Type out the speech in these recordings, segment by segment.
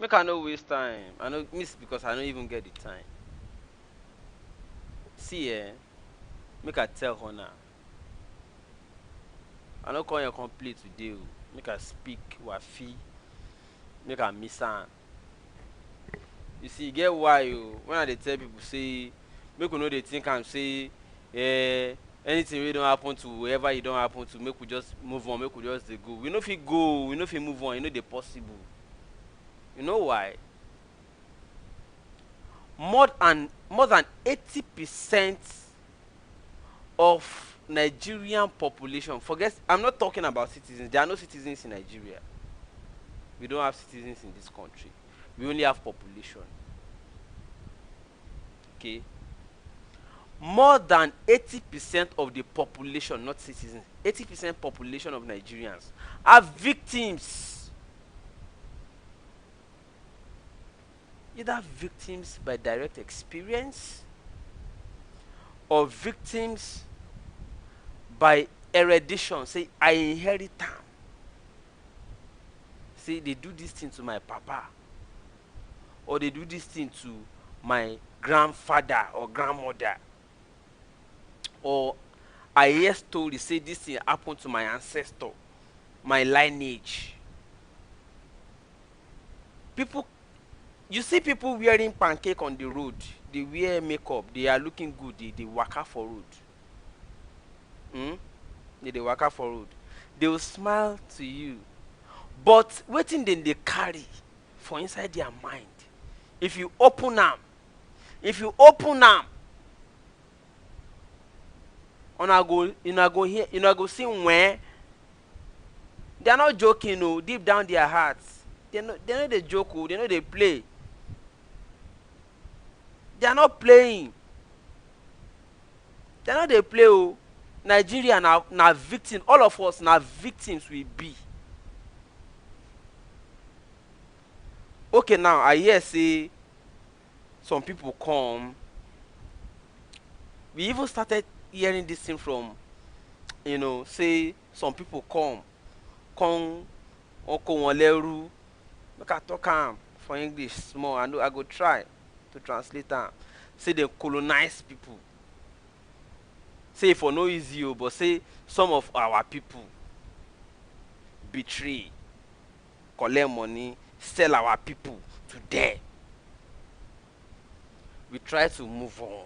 Make I no waste time. I no miss because I don't even get the time. See, make I tell her now. I no call your complete today. Make I speak wafi. Make I miss am. You see, get why you when I dey tell people say make we no dey think am say anything wey don happen to whoever e don happen to make we just move on, make we just dey go. We no fit go, we no fit move on, e no dey possible. You know why? More than 80% of Nigerian population, forget, I'm not talking about citizens. There are no citizens in Nigeria. We don't have citizens in this country. We only have population. Okay? More than 80% of the population, not citizens, 80% population of Nigerians are victims. Either victims by direct experience or victims by erudition. Say, I inherit them. Say, they do this thing to my papa, or they do this thing to my grandfather or grandmother, or I hear stories say this thing happened to my ancestor, my lineage. People, you see people wearing pancake on the road, they wear makeup, they are looking good, they waka for road. They waka for road. They will smile to you, but wetin dem dey carry for inside their mind, if you open am, una go see when they are not joking. No, deep down their hearts, they no dey joke. They no dey play. They are not playing. They no dey play. Oh, Nigeria na victim. All of us na victims we be. Okay, now I hear say some people come. We even started hearing this thing from, say some people come oko wọn lẹ́rú. Make I talk am for English small. I know I go try to translate am. Say they colonize people. Say for no easy, but say some of our people betray, collect money, sell our people to them. We try to move on.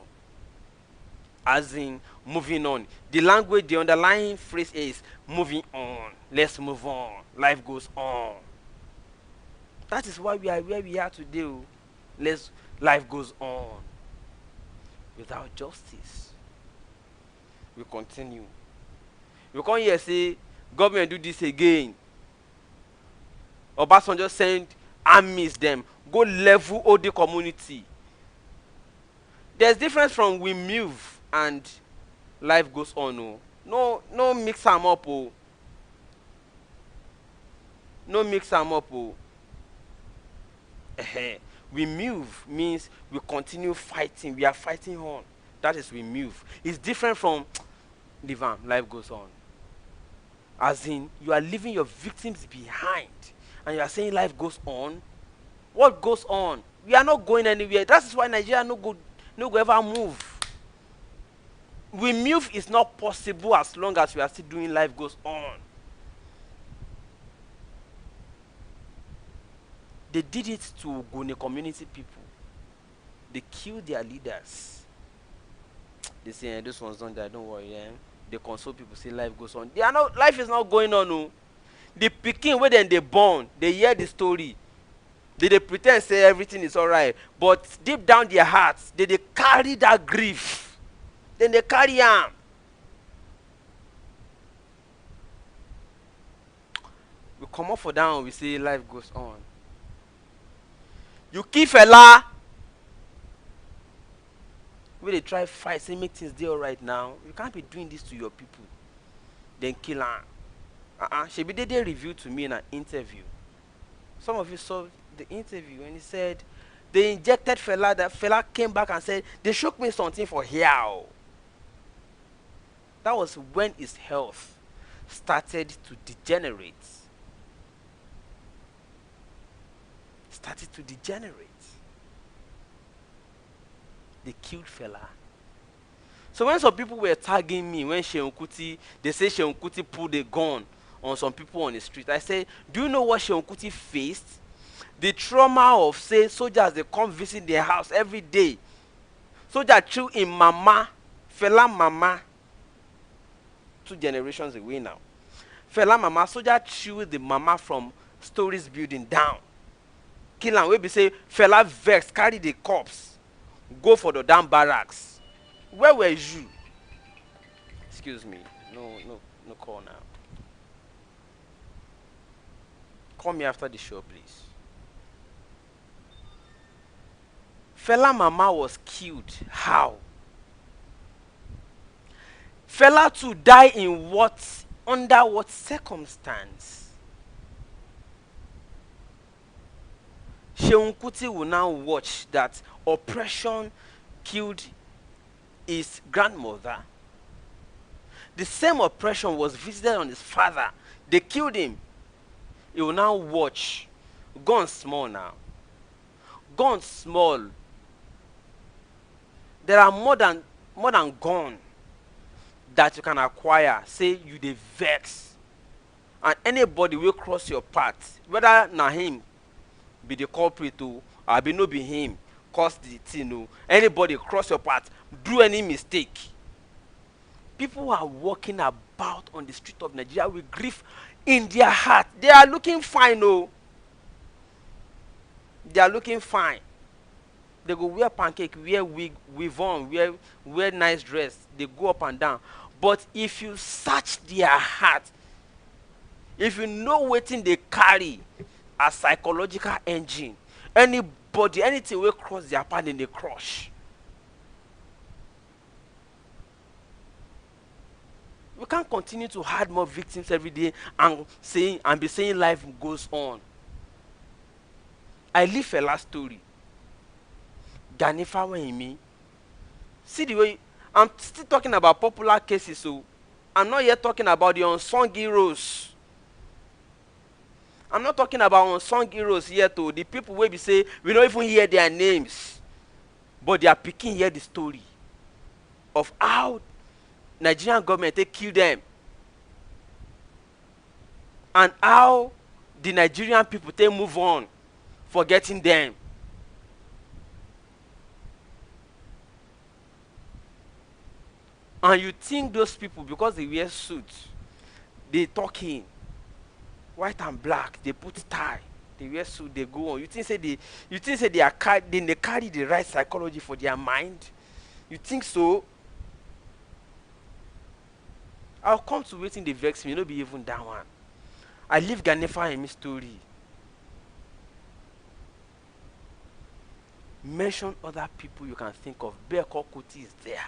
As in moving on. The language, the underlying phrase is moving on. Let's move on. Life goes on. That is why we are where we are today. Life goes on. Without justice, we continue. We come here say government do this again. Obasanjo send armies them go level all the community. There's difference from we move and life goes on. Oh. No mix them up. Oh. No mix them up. Oh. We move means we continue fighting. We are fighting on. That is we move. It's different from live on. Life goes on. As in, you are leaving your victims behind and you are saying life goes on. What goes on? We are not going anywhere. That is why Nigeria no go ever move. We move is not possible as long as we are still doing life goes on. They did it to Ogoni community people. They killed their leaders. They say, this one's done that, don't worry. They console people, say life goes on. Life is not going on. No. The pikin where then they born, they hear the story. They pretend say everything is alright. But deep down their hearts, they carry that grief. Then they carry am. We come up for down, we say life goes on. You kill fella. When they try fight, say make things dey alright now. You can't be doing this to your people. Then kill am. Shebi they revealed to me in an interview. Some of you saw the interview and he said they injected fella. That fella came back and said they shook me something for here. That was when his health started to degenerate. started to degenerate. They killed Fela. So when some people were tagging me, when Seun Kuti, they say Seun Kuti pulled a gun on some people on the street, I say, do you know what Seun Kuti faced? The trauma of, say, soldiers, they come visit their house every day. Soldier chew in mama, Fela mama, 2 generations away now. Fela mama, soldier chew the mama from Stories building down. Kill am, wey be say Fela vex, carry the corpse, go for the damn barracks. Where were you? Excuse me. No call now. Call me after the show, please. Fela mama was killed. How? Fela to die in what? Under what circumstance? Seun Kuti will now watch that oppression killed his grandmother. The same oppression was visited on his father. They killed him. He will now watch. Gone small now. Gone small. There are more than gone that you can acquire. Say you dey vex. And anybody will cross your path, whether na him be the culprit or be no be him, cause the thing. Anybody cross your path, do any mistake. People are walking about on the street of Nigeria with grief in their heart. They are looking fine, They are looking fine. They go wear pancake, wear wig, weave on, wear nice dress. They go up and down. But if you search their heart, if you know wetin they carry as psychological engine, anybody, anything will cross their path in the crush. We can't continue to add more victims every day and be saying life goes on. I live Fela's story. Ganifa Wahimi. See the way I'm still talking about popular cases, so I'm not yet talking about the unsung heroes. I'm not talking about unsung heroes yet, though. The people will be say we don't even hear their names, but they are picking here the story of how Nigerian government they kill them and how the Nigerian people they move on, forgetting them. And you think those people, because they wear suits, they talking white and black, they put tie, they wear suit, they go on. You think say they carry the right psychology for their mind? You think so? I'll come to waiting the vex me, not be even that one. I leave Ganefa in my story. Mention other people you can think of. Beko Kuti is there.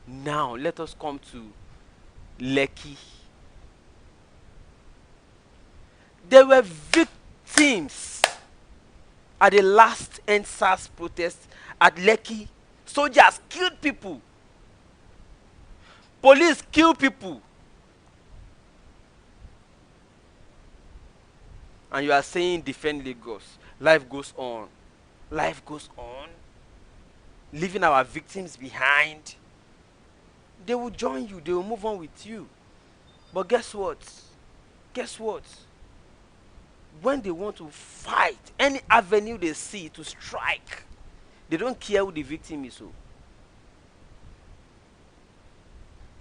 Now let us come to Lekki. There were victims at the last NSAS protest at Lekki. Soldiers killed people. Police kill people. And you are saying defend Lagos. Life goes on. Life goes on. Leaving our victims behind. They will join you. They will move on with you. But guess what? Guess what? When they want to fight, any avenue they see to strike, they don't care who the victim is. So.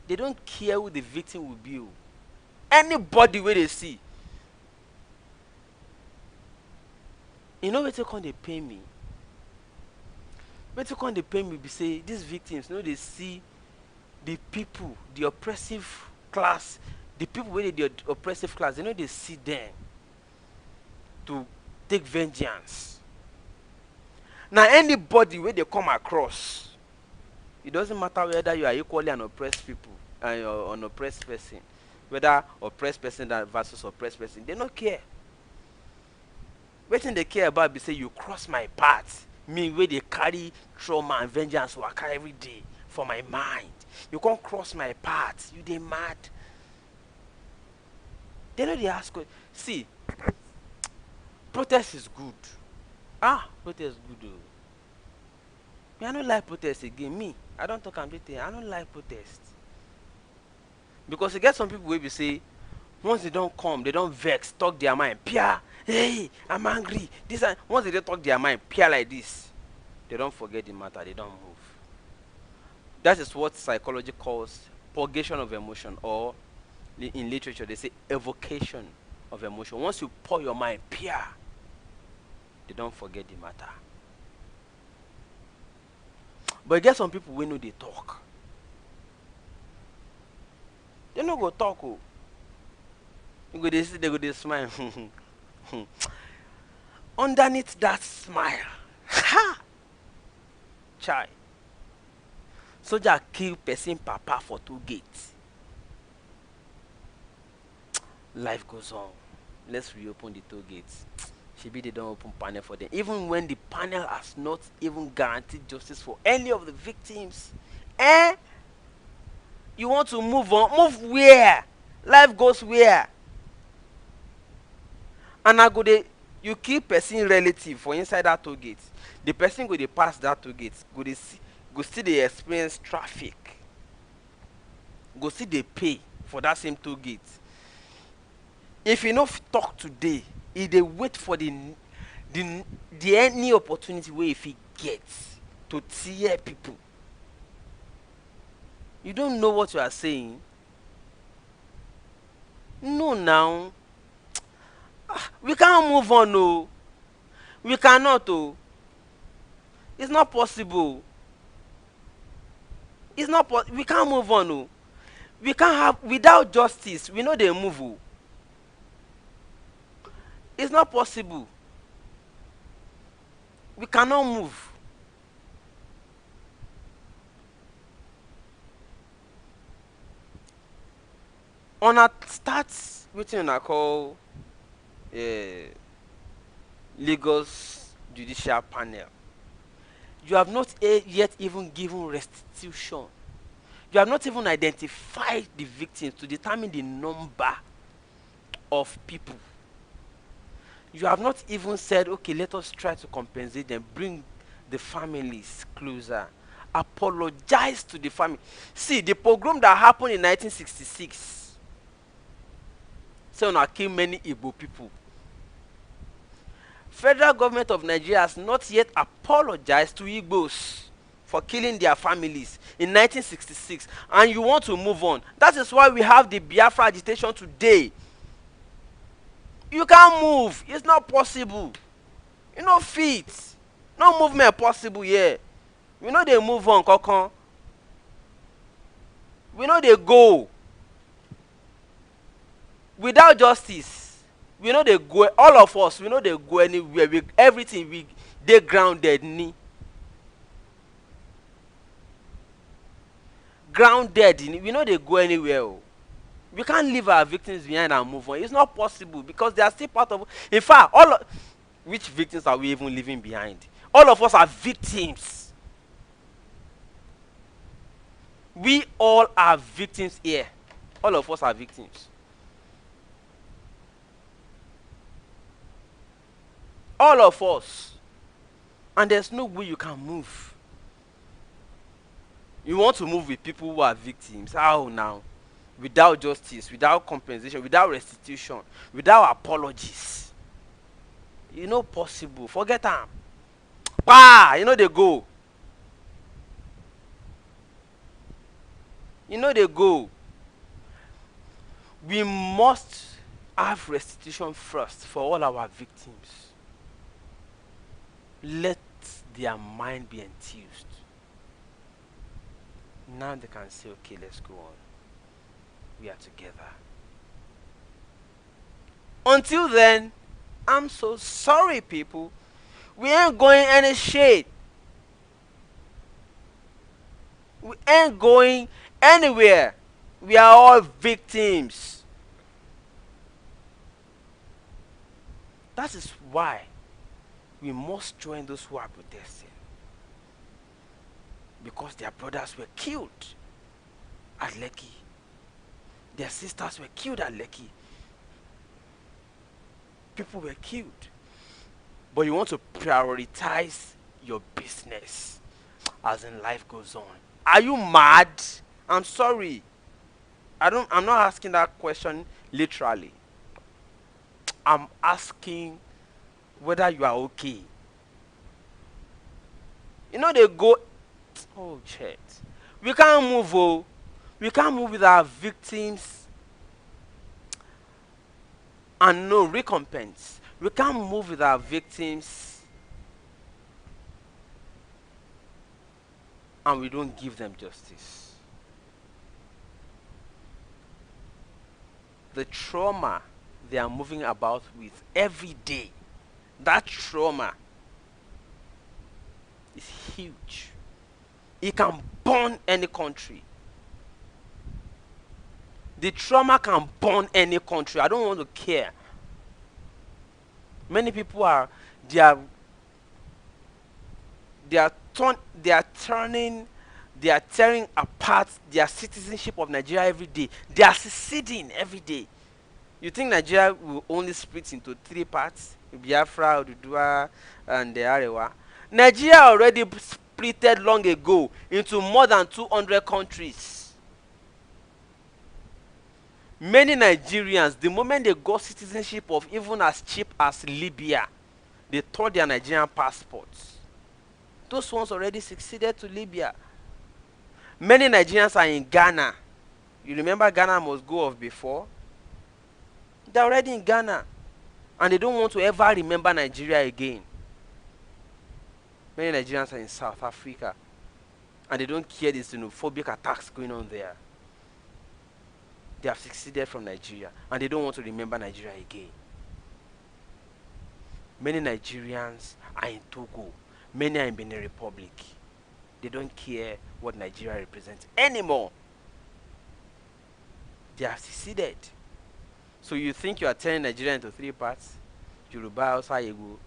They don't care who the victim will be. Anybody where they see. You know what they pay me? When they pay me, they say these victims, they see the people, the oppressive class, the people where the oppressive class, they see them to take vengeance. Now anybody where they come across, it doesn't matter whether you are equally an oppressed people or an oppressed person, whether oppressed person versus oppressed person, they don't care. What they care about be say you cross my path, me where they carry trauma and vengeance work every day for my mind. You can't cross my path. You they mad. They know they ask. See, protest is good. Ah, protest good. Oh. Me, I don't like protest again. Me, I don't talk anything. I don't like protest. Because you get some people where we say, once they don't come, they don't vex, talk their mind. Pia, hey, I'm angry. This and once they don't talk their mind, pia like this, they don't forget the matter, they don't move. That is what psychology calls purgation of emotion, or in literature they say evocation of emotion. Once you pour your mind, pia, they don't forget the matter. But you get some people we know they talk. They no go talk. Oh. You go they see, they go they smile. Underneath that smile, ha! Chai. Soldier kill person papa for TollGate. Life goes on. Let's reopen the TollGates. Maybe they don't open panel for them. Even when the panel has not even guaranteed justice for any of the victims. Eh? You want to move on? Move where? Life goes where? And I go dey, you kill person relative for inside that TollGate. The person go dey pass that TollGate, go dey see, go still dey experience traffic. Go still dey pay for that same TollGate. If you no talk today, he dey wait for the any opportunity wey if he gets to tear people. You don't know what you are saying. No, now. We can't move on, no. We cannot, oh. It's not possible. It's not we can't move on, no. We can't have, without justice, we know they move, oh. It's not possible. We cannot move. On a starts wetin una call Lagos Judicial Panel. You have not yet even given restitution. You have not even identified the victims to determine the number of people. You have not even said, okay, let us try to compensate them, bring the families closer, apologize to the family. See, the pogrom that happened in 1966, so now kill many Igbo people. Federal government of Nigeria has not yet apologized to Igbos for killing their families in 1966, and you want to move on. That is why we have the Biafra agitation today. You can't move. It's not possible. You know, feet. No movement possible here. We know they move on, Kokon. We know they go. Without justice, we know they go. All of us, we know they go anywhere. Everything they grounded. Grounded. We know they go anywhere. Oh. We can't leave our victims behind and move on. It's not possible because they are still part of. In fact, which victims are we even leaving behind? All of us are victims. We all are victims here. All of us are victims. All of us. And there's no way you can move. You want to move with people who are victims. How now? Without justice, without compensation, without restitution, without apologies. You know possible. Forget them. You know they go. You know they go. We must have restitution first for all our victims. Let their mind be enthused. Now they can say, okay, let's go on. We are together. Until then, I'm so sorry, people. We ain't going any shade. We ain't going anywhere. We are all victims. That is why we must join those who are protesting. Because their brothers were killed at Lekki. Their sisters were killed at Lekki. People were killed. But you want to prioritize your business as in life goes on. Are you mad? I'm sorry. I'm not asking that question literally. I'm asking whether you are okay. You know they go, oh shit. We can't move, oh. We can't move with our victims and no recompense. We can't move with our victims and we don't give them justice. The trauma they are moving about with every day, that trauma is huge. It can burn any country. The trauma can burn any country. I don't want to care. Many people are they are they are turn they are turning they are tearing apart their citizenship of Nigeria every day. They are seceding every day. You think Nigeria will only split into three parts? Biafra, Odudua, and the Arewa. Nigeria already splitted long ago into more than 200 countries. Many Nigerians, the moment they got citizenship of even as cheap as Libya, they tore their Nigerian passports. Those ones already succeeded to Libya. Many Nigerians are in Ghana. You remember Ghana must go off before? They're already in Ghana. And they don't want to ever remember Nigeria again. Many Nigerians are in South Africa. And they don't care the xenophobic attacks going on there. They have succeeded from Nigeria. And they don't want to remember Nigeria again. Many Nigerians are in Togo. Many are in Benin Republic. They don't care what Nigeria represents anymore. They have succeeded. So you think you are turning Nigeria into three parts? Yoruba, Hausa, Igbo.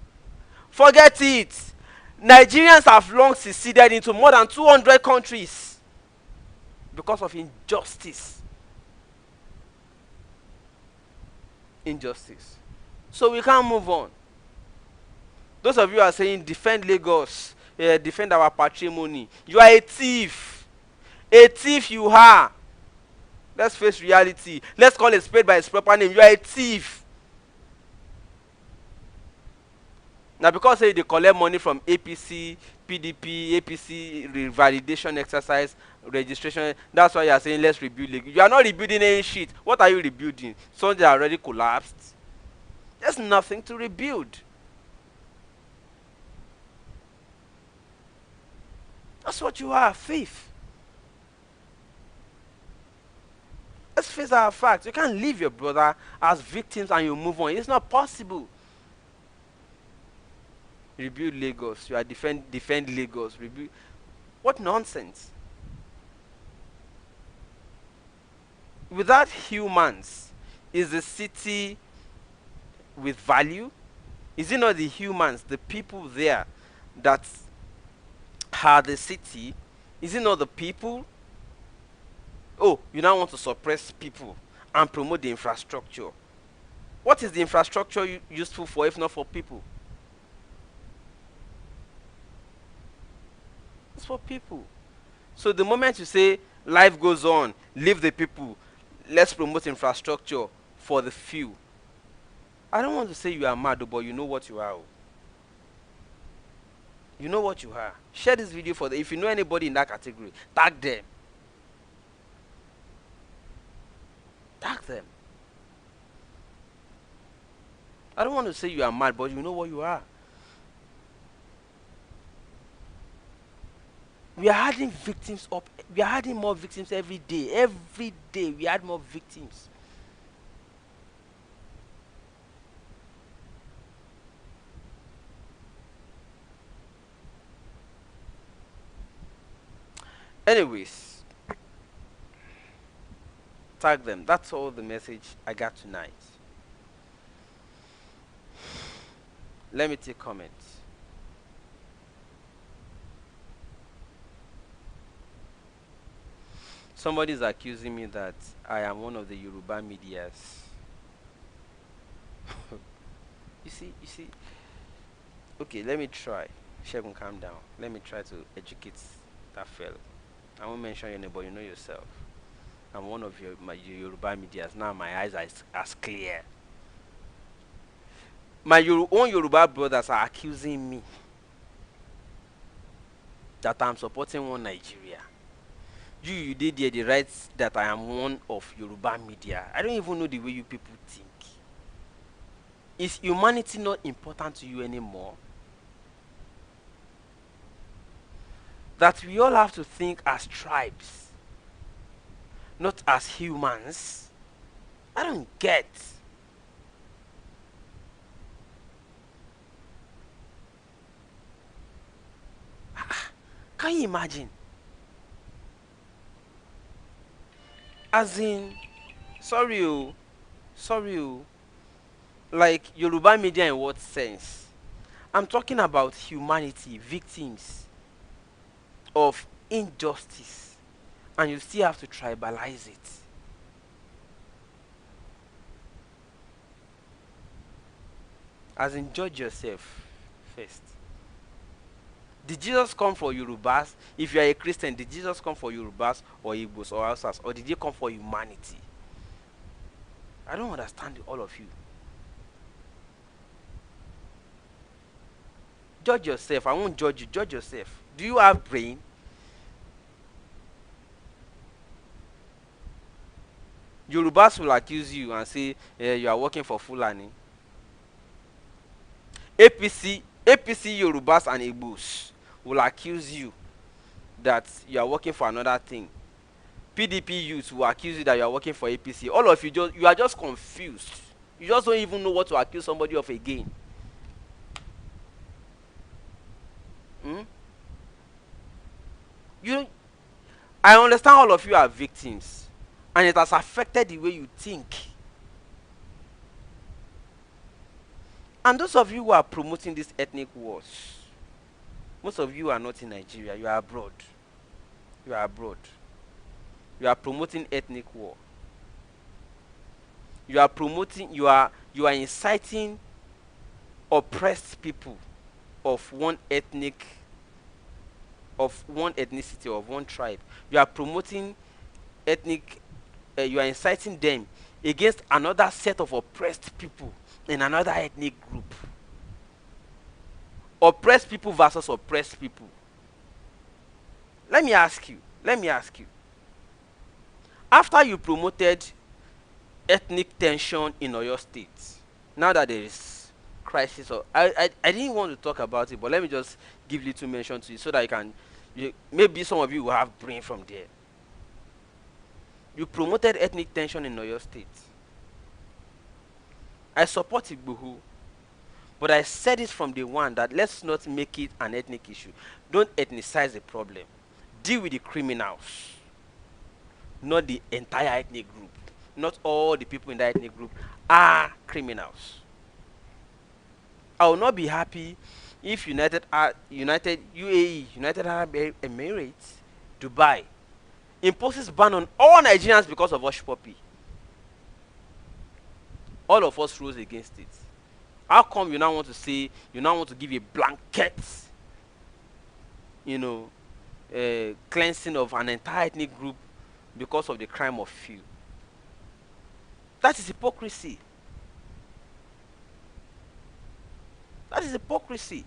Forget it! Nigerians have long seceded into more than 200 countries because of injustice. Injustice. So we can't move on. Those of you are saying defend Lagos, defend our patrimony. You are a thief. A thief you are. Let's face reality. Let's call a spade by its proper name. You are a thief. Now because they collect money from APC, PDP, APC revalidation exercise, registration, that's why you are saying let's rebuild Lagos. You are not rebuilding any shit. What are you rebuilding? So they are already collapsed. There's nothing to rebuild. That's what you are, thief. Let's face our facts. You can't leave your brother as victims and you move on. It's not possible. Rebuild Lagos. You are defend Lagos. Rebuild. What nonsense. Without humans, is the city with value? Is it not the humans, the people there that are the city? Is it not the people? Oh, you now want to suppress people and promote the infrastructure. What is the infrastructure useful for if not for people? It's for people. So the moment you say life goes on, leave the people, let's promote infrastructure for the few. I don't want to say you are mad, but you know what you are. You know what you are. Share this video for if you know anybody in that category, tag them. Tag them. I don't want to say you are mad, but you know what you are. We are adding victims up. We are adding more victims every day. Every day we add more victims. Anyways, tag them. That's all the message I got tonight. Let me take comments. Somebody is accusing me that I am one of the Yoruba medias. You see. Okay, let me try. Shegun, calm down. Let me try to educate that fellow. I won't mention your name, but you know yourself. I'm one of your Yoruba medias. Now my eyes are as clear. My own Yoruba brothers are accusing me that I'm supporting one Nigeria. You did there the rights that I am one of Yoruba media. I don't even know the way you people think. Is humanity not important to you anymore? That we all have to think as tribes, not as humans. I don't get. Can you imagine? As in, sorry, oh, sorry, oh. Like Yoruba media in what sense? I'm talking about humanity, victims of injustice, and you still have to tribalize it. As in, judge yourself first. Did Jesus come for Yorubas? If you are a Christian, did Jesus come for Yorubas or Igbos or Hausas, or did he come for humanity? I don't understand all of you. Judge yourself. I won't judge you. Judge yourself. Do you have brain? Yorubas will accuse you and say you are working for Fulani. APC Yorubas and Igbos will accuse you that you are working for another thing. PDP youth will accuse you that you are working for APC. All of you are just confused. You just don't even know what to accuse somebody of again. Hmm? You, I understand all of you are victims, and it has affected the way you think. And those of you who are promoting these ethnic wars, most of you are not in Nigeria. You are abroad. You are abroad. You are promoting ethnic war. You are inciting oppressed people of one ethnicity, of one tribe. You are promoting ethnic. You are inciting them against another set of oppressed people in another ethnic group. Oppressed people versus oppressed people. Let me ask you. After you promoted ethnic tension in Oyo State, now that there is crisis, or I didn't want to talk about it, but let me just give little mention to it so that maybe some of you will have brain from there. You promoted ethnic tension in Oyo State. I support Igboho, but I said it from day one that let's not make it an ethnic issue. Don't ethnicize the problem. Deal with the criminals, not the entire ethnic group. Not all the people in that ethnic group are criminals. I will not be happy if United UAE, United Arab Emirates, Dubai, imposes ban on all Nigerians because of Hush Puppy. All of us rose against it. How come you now want to give a blanket, cleansing of an entire ethnic group because of the crime of few? That is hypocrisy. That is hypocrisy.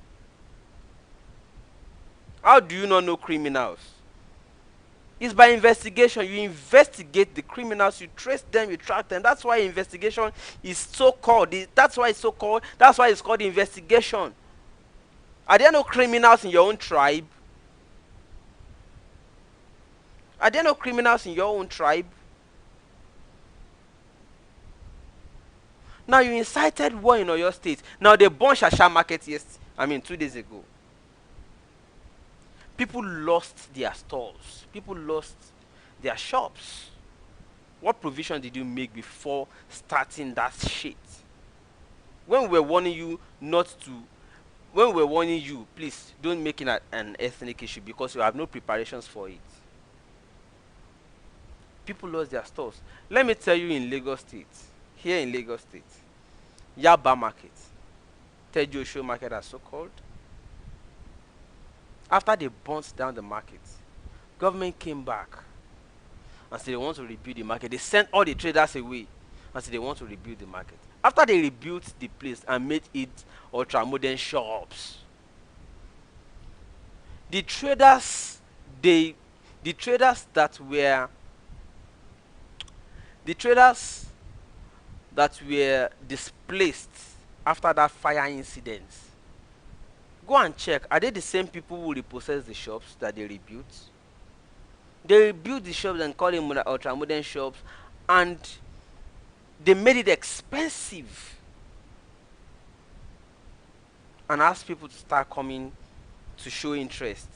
How do you not know criminals? It's by investigation. You investigate the criminals, you trace them, you track them. That's why investigation is so called. That's why it's so called. That's why it's called investigation. Are there no criminals in your own tribe? Are there no criminals in your own tribe? Now you incited war in Oyo State. Now they burned Shasha Market 2 days ago. People lost their stores. People lost their shops. What provision did you make before starting that shit? When we were warning you please don't make it an ethnic issue because you have no preparations for it. People lost their stores. Let me tell you, in Lagos State, here in Lagos State, Yaba Market, Tejo Show Market as so called. After they burnt down the market, government came back and said they want to rebuild the market. They sent all the traders away and said they want to rebuild the market. After they rebuilt the place and made it ultra modern shops, the traders, they, the traders that were, the traders that were displaced after that fire incident, go and check. Are they the same people who repossessed the shops that they rebuilt? They rebuilt the shops and called them ultra modern shops, and they made it expensive and asked people to start coming to show interest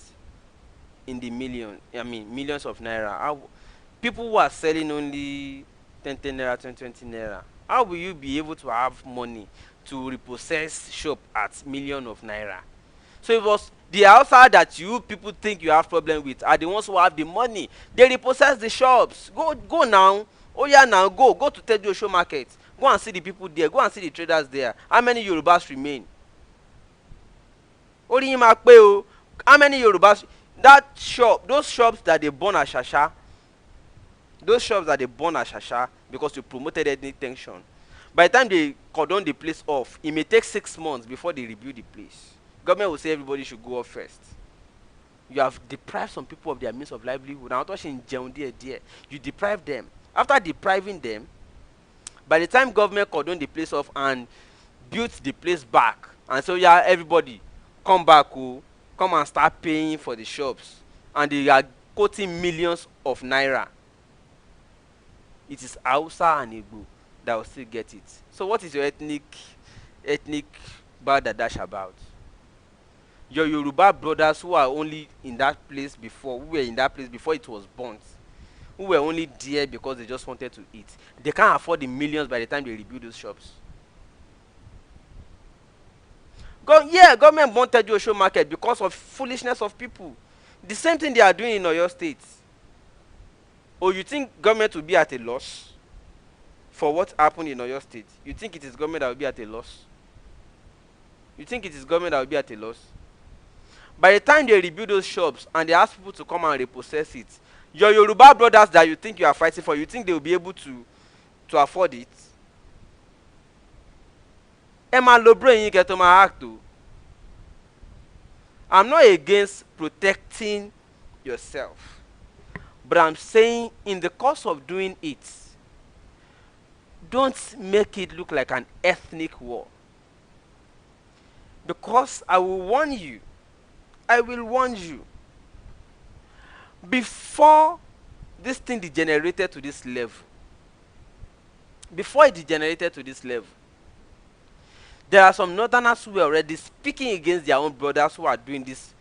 in the millions of naira. People who are selling only 10 naira, 20 naira, how will you be able to have money to repossess shop at million of naira? So it was the outside that you people think you have problem with are the ones who have the money. They repossess the shops. Go now. Oh yeah, now go to Tejo Show Market. Go and see the people there. Go and see the traders there. How many Yorubas remain? How many Yorubas? That shop, those shops that they burn at Shasha, because you promoted ethnic tension. By the time they cordon the place off, it may take 6 months before they rebuild the place. Government will say everybody should go off first. You have deprived some people of their means of livelihood. Now, you deprive them. After depriving them, by the time government cordon the place off and built the place back, and so yeah, everybody come back, come and start paying for the shops, and they are quoting millions of naira. It is Hausa and Igbo that will still get it. So what is your ethnic dash about? Your Yoruba brothers who are only in that place before, who were in that place before it was burnt, who were only there because they just wanted to eat, they can't afford the millions by the time they rebuild those shops. Government wanted you to show market because of foolishness of people. The same thing they are doing in Oyo State. Or you think government will be at a loss for what happened in Oyo State? You think it is government that will be at a loss? You think it is government that will be at a loss? By the time they rebuild those shops and they ask people to come and repossess it, your Yoruba brothers that you think you are fighting for, you think they will be able to afford it? Emma Lobre, you get to my act too. I'm not against protecting yourself, but I'm saying in the course of doing it, don't make it look like an ethnic war. Because I will warn you, before this thing degenerated to this level, there are some northerners who were already speaking against their own brothers who are doing these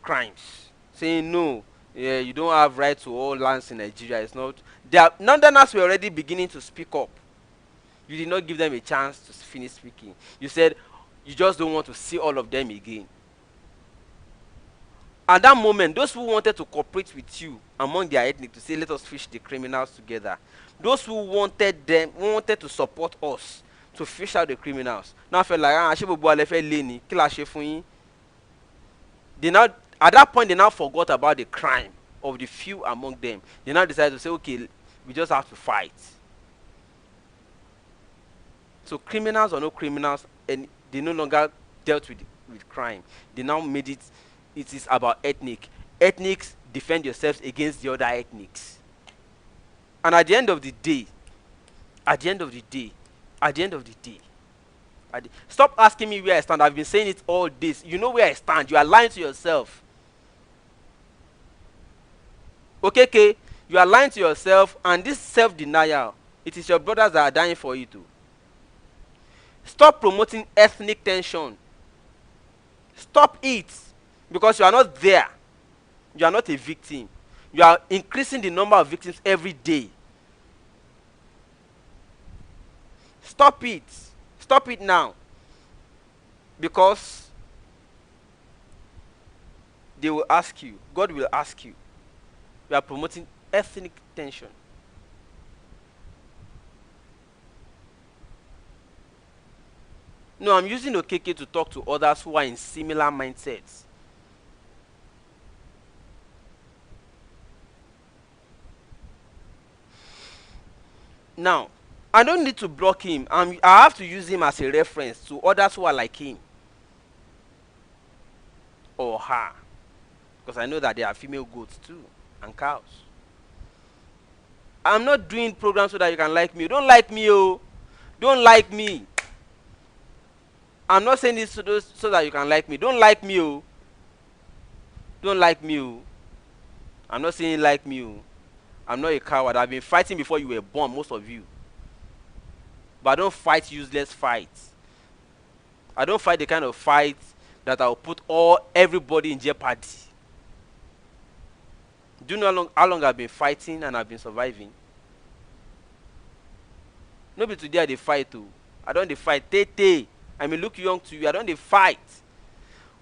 crimes, saying no, you don't have right to all lands in Nigeria. It's not. Their northerners were already beginning to speak up. You did not give them a chance to finish speaking. You said you just don't want to see all of them again. At that moment, those who wanted to cooperate with you among their ethnic to say let us fish the criminals together, those who wanted to support us to fish out the criminals, now felt like they now, at that point, they now forgot about the crime of the few among them. They now decided to say, okay, we just have to fight. So criminals or no criminals, and they no longer dealt with crime. They now made it is about ethnic. Ethnics defend yourselves against the other ethnics. And at the end of the day, stop asking me where I stand. I've been saying it all this. You know where I stand. You are lying to yourself. Okay? You are lying to yourself, and this self-denial, it is your brothers that are dying for you too. Stop promoting ethnic tension. Stop it. Because you are not there. You are not a victim. You are increasing the number of victims every day. Stop it. Stop it now. Because they will ask you, God will ask you. You are promoting ethnic tension. No, I'm using Okeke to talk to others who are in similar mindsets. Now, I don't need to block him. I have to use him as a reference to others who are like him or her. Because I know that there are female goats too and cows. I'm not doing programs so that you can like me. Don't like me, oh. Don't like me. I'm not saying this so that you can like me. Don't like me, oh. Don't like me, oh. I'm not saying like me, oh. I'm not a coward. I've been fighting before you were born, most of you. But I don't fight useless fights. I don't fight the kind of fight that I'll put everybody in jeopardy. Do you know how long I've been fighting and I've been surviving? Nobody today they fight too. I don't they fight. Tete. I may look young to you. I don't they fight.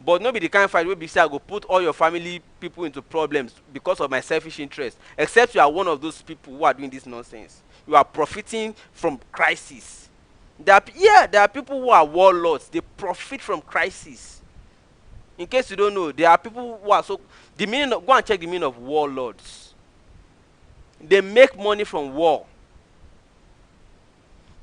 But nobody the kind of fight where be say I go put all your family people into problems because of my selfish interest. Except you are one of those people who are doing this nonsense. You are profiting from crisis. There are people who are warlords. They profit from crisis. In case you don't know, there are people who are go and check the meaning of warlords. They make money from war.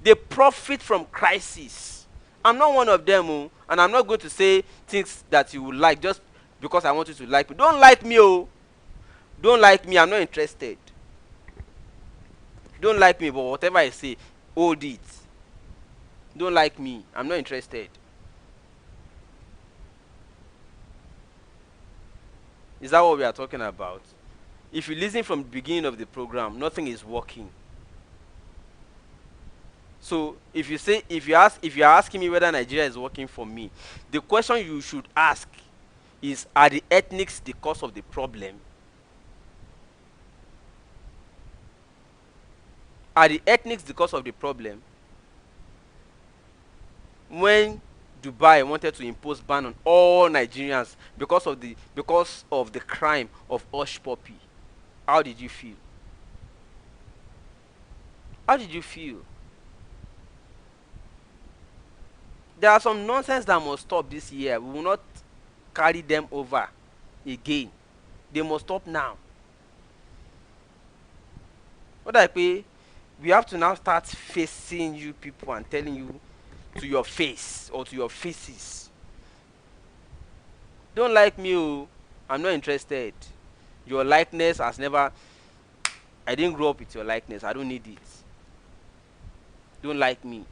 They profit from crisis. I'm not one of them, oh, and I'm not going to say things that you would like just because I want you to like me. Don't like me, oh. Don't like me. I'm not interested. Don't like me, but whatever I say, hold it. Don't like me. I'm not interested. Is that what we are talking about? If you listen from the beginning of the program, nothing is working. So if you're asking me whether Nigeria is working for me, the question you should ask is, are the ethnics the cause of the problem? Are the ethnics the cause of the problem? When Dubai wanted to impose ban on all Nigerians because of the crime of Hush Puppy, how did you feel? How did you feel? There are some nonsense that must stop this year. We will not carry them over again. They must stop now. What I pay, we have to now start facing you people and telling you to your face or to your faces. Don't like me, oh. I'm not interested. Your likeness has never. I didn't grow up with your likeness. I don't need it. Don't like me.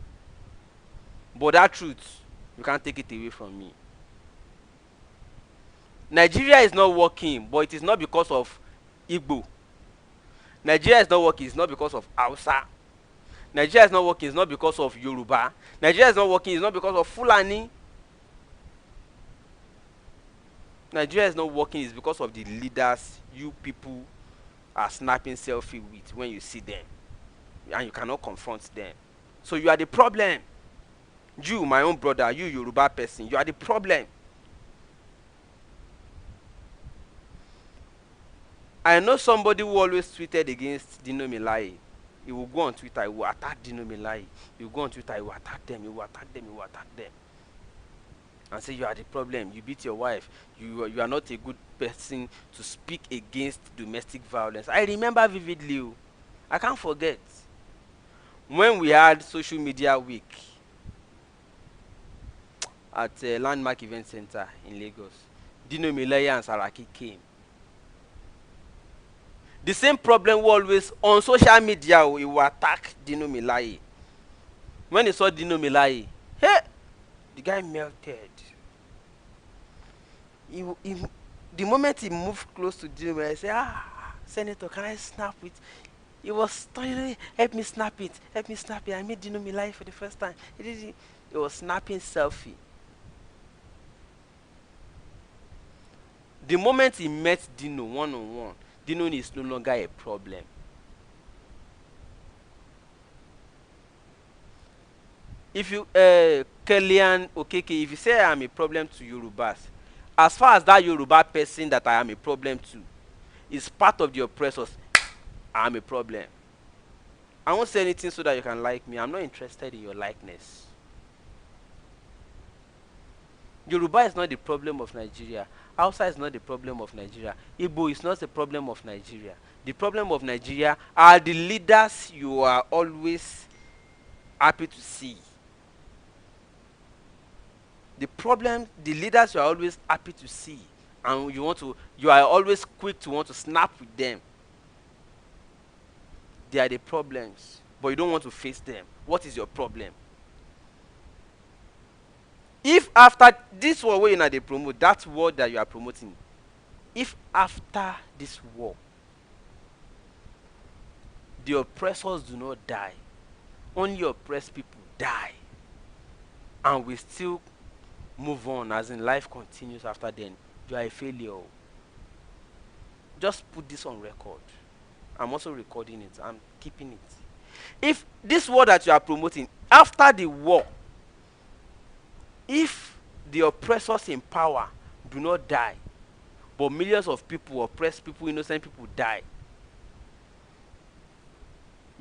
But that truth, you can't take it away from me. Nigeria is not working, but it is not because of Igbo. Nigeria is not working, it's not because of Hausa. Nigeria is not working, it's not because of Yoruba. Nigeria is not working, it's not because of Fulani. Nigeria is not working, it's because of the leaders you people are snapping selfie with when you see them. And you cannot confront them. So you are the problem. You, my own brother, you Yoruba person, you are the problem. I know somebody who always tweeted against Dino Melaye. He will go on Twitter, he will attack Dino Melaye. He will go on Twitter, he will attack them, he will attack them, he will attack them. And say you are the problem, you beat your wife, you are not a good person to speak against domestic violence. I remember vividly, I can't forget. When we had social media week at Landmark Event Center in Lagos, Dino Melaye and Saraki came. The same problem will always on social media. He will attack Dino Melaye. When he saw Dino Melaye, hey, the guy melted. The moment he moved close to Dino Melaye, he said, Senator, can I snap it? He was telling, help me snap it. Help me snap it. I met Dino Melaye for the first time. He was snapping selfie. The moment he met Dino one-on-one, Dino is no longer a problem. If you, Kellyanne Okeke, if you say I am a problem to Yorubas, as far as that Yoruba person that I am a problem to is part of the oppressors, I am a problem. I won't say anything so that you can like me. I'm not interested in your likeness. Yoruba is not the problem of Nigeria. Hausa is not the problem of Nigeria. Igbo is not the problem of Nigeria. The problem of Nigeria are the leaders you are always happy to see. The problem, the leaders you are always happy to see, and you are always quick to want to snap with them. They are the problems, but you don't want to face them. What is your problem? If after this war where they promote, that war that you are promoting, if after this war the oppressors do not die, only oppressed people die, and we still move on as in life continues after then, you are a failure. Just put this on record. I'm also recording it. I'm keeping it. If this war that you are promoting, after the war, if the oppressors in power do not die, but millions of people, oppressed people, innocent people die,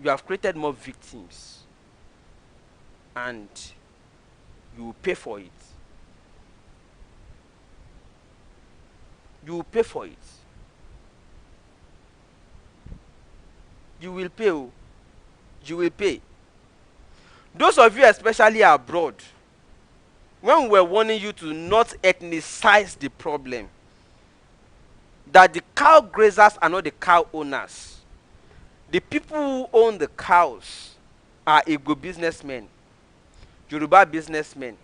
you have created more victims, and you will pay for it. You will pay for it. You will pay. You will pay. Those of you especially abroad, when we were warning you to not ethnicize the problem, that the cow grazers are not the cow owners. The people who own the cows are Igbo businessmen, Yoruba businessmen,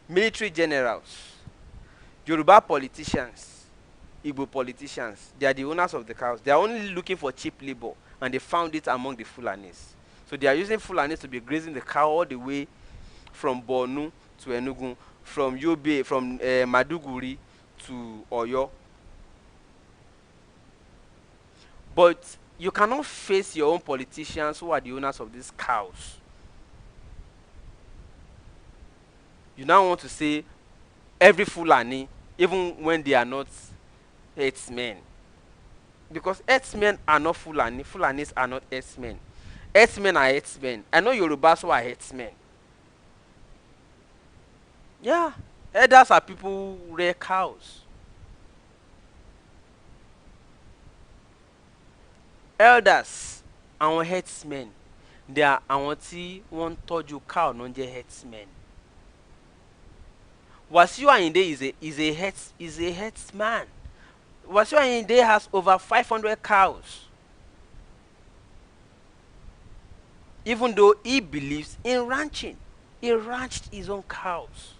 military generals, Yoruba politicians, Igbo politicians. They are the owners of the cows. They are only looking for cheap labor, and they found it among the Fulanis. So they are using Fulanis to be grazing the cow all the way from Borno to Enugu, from Yobe, from Maduguri to Oyo. But you cannot face your own politicians who are the owners of these cows. You now want to say every Fulani, even when they are not herdsmen. Because herdsmen are not Fulani, Fulanis are not herdsmen. Herdsmen are herdsmen. I know Yorubas who are herdsmen. Yeah, herders are people who rear cows. Elders àwọn herdsmen, they are àwọn tí wọ́n tọ́jú cow non jẹ́ herdsmen. Wasiu Ayinde is a herdsman. Wasiu Ayinde has over 500 cows. Even though he believes in ranching, he ranched his own cows.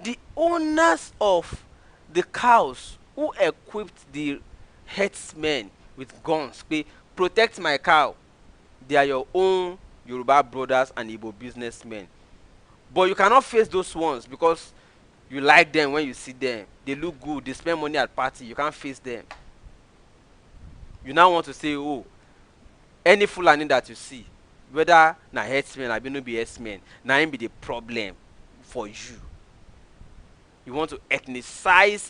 The owners of the cows who equipped the herdsmen with guns, they protect my cow. They are your own Yoruba brothers and Igbo businessmen. But you cannot face those ones because you like them when you see them. They look good. They spend money at party. You can't face them. You now want to say, oh, any Fulani that you see, whether na herdsmen or no be herdsmen, na him be the problem for you. You want to ethnicize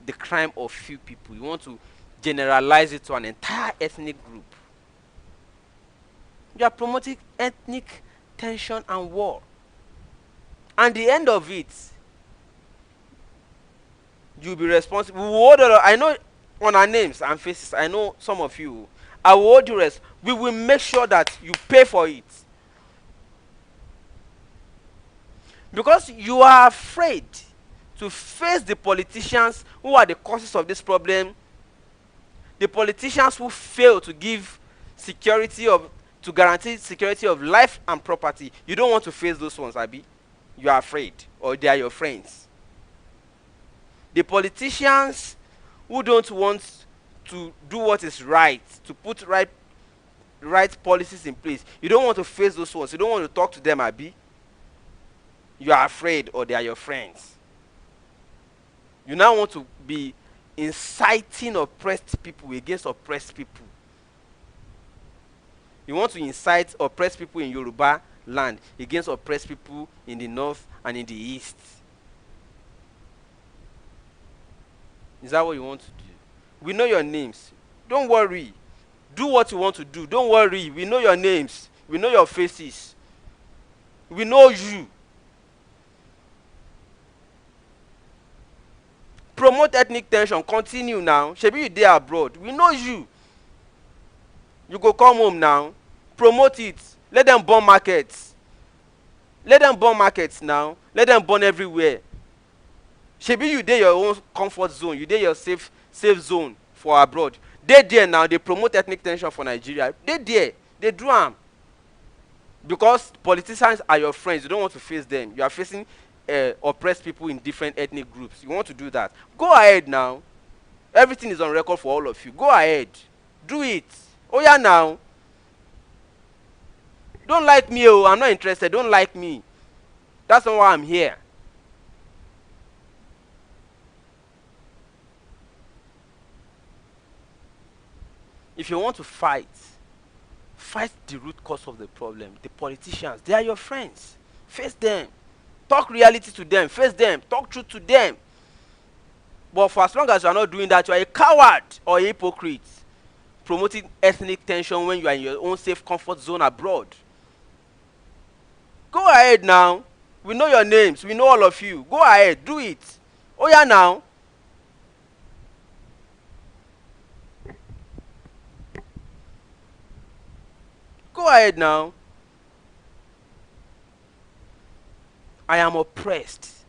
the crime of few people. You want to generalize it to an entire ethnic group. You are promoting ethnic tension and war. And the end of it, you'll be responsible. I know on our names and faces, I know some of you. I will hold you rest. We will make sure that you pay for it. Because you are afraid to face the politicians who are the causes of this problem, the politicians who fail to give to guarantee security of life and property. You don't want to face those ones, Abi. You are afraid, or they are your friends. The politicians who don't want to do what is right, to put right policies in place, you don't want to face those ones. You don't want to talk to them, Abi. You are afraid, or they are your friends. You now want to be inciting oppressed people against oppressed people. You want to incite oppressed people in Yoruba land against oppressed people in the north and in the east. Is that what you want to do? We know your names. Don't worry. Do what you want to do. Don't worry. We know your names. We know your faces. We know you. Promote ethnic tension. Continue now. Shebi you dey abroad. We know you. You go come home now. Promote it. Let them burn markets. Let them burn markets now. Let them burn everywhere. Shebi you dey your own comfort zone. You dey your safe zone for abroad. Dey there now. They promote ethnic tension for Nigeria. Dey there. They do am. Because politicians are your friends. You don't want to face them. You are facing oppressed people in different ethnic groups. You want to do that. Go ahead now. Everything is on record for all of you. Go ahead. Do it. Oh yeah now. Don't like me, oh, I'm not interested. Don't like me. That's not why I'm here. If you want to fight the root cause of the problem. The politicians, they are your friends. Face them. Talk reality to them. Face them. Talk truth to them. But for as long as you are not doing that, you are a coward or a hypocrite. Promoting ethnic tension when you are in your own safe comfort zone abroad. Go ahead now. We know your names. We know all of you. Go ahead. Do it. Oh yeah now. Go ahead now. I am oppressed.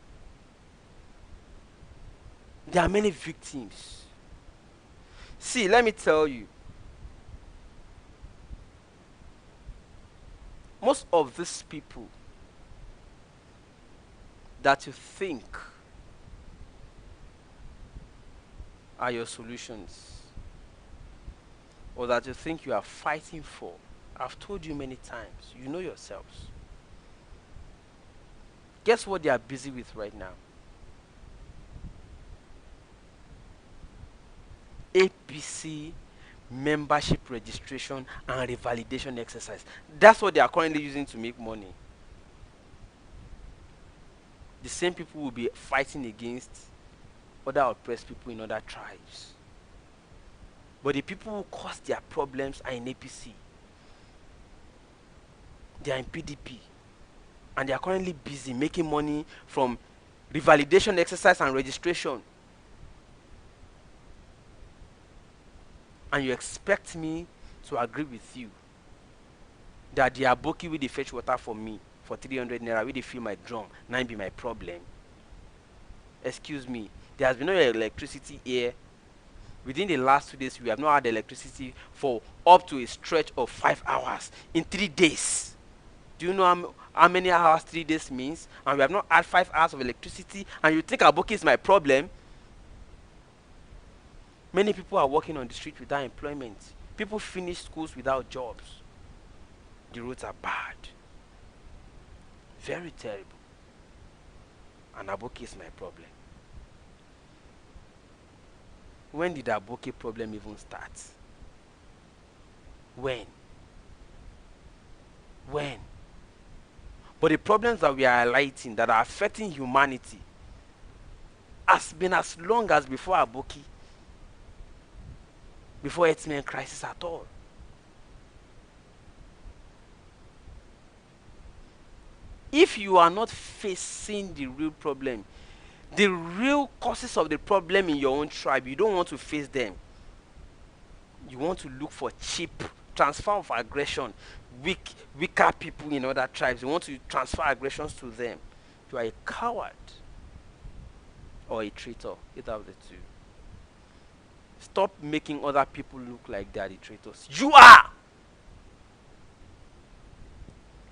There are many victims. See, let me tell you. Most of these people that you think are your solutions, or that you think you are fighting for, I've told you many times, you know yourselves. Guess what they are busy with right now? APC membership registration and revalidation exercise. That's what they are currently using to make money. The same people will be fighting against other oppressed people in other tribes. But the people who cause their problems are in APC. They are in PDP. And they are currently busy making money from revalidation exercise and registration. And you expect me to agree with you that the aboki will fetch water for me for 300 naira, will they fill my drum, now be my problem. Excuse me, there has been no electricity here. Within the last 2 days, we have not had electricity for up to a stretch of 5 hours in 3 days. Do you know how many hours 3 days means? And we have not had 5 hours of electricity, and you think aboki is my problem? Many people are working on the street without employment. People finish schools without jobs. The roads are bad. Very terrible. And aboki is my problem. When did the aboki problem even start? When? But the problems that we are highlighting that are affecting humanity has been as long as before aboki. Before X-Men crisis at all. If you are not facing the real problem, the real causes of the problem in your own tribe, you don't want to face them. You want to look for cheap transfer of aggression, weaker people in other tribes. You want to transfer aggressions to them. You are a coward or a traitor, either of the two. Stop making other people look like they are the traitors. You are!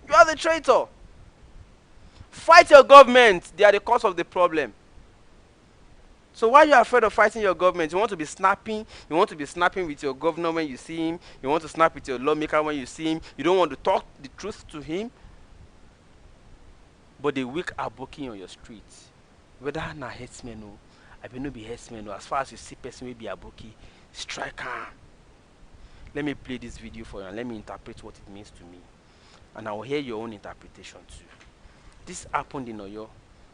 You are the traitor. Fight your government. They are the cause of the problem. So why are you afraid of fighting your government? You want to be snapping. You want to be snapping with your governor when you see him. You want to snap with your lawmaker when you see him. You don't want to talk the truth to him. But the weak are working on your streets. Whether na herdsmen or I will not be herdsmen or as far as you see person will be aboki, strike her. Let me play this video for you and let me interpret what it means to me. And I will hear your own interpretation too. This happened in Oyo.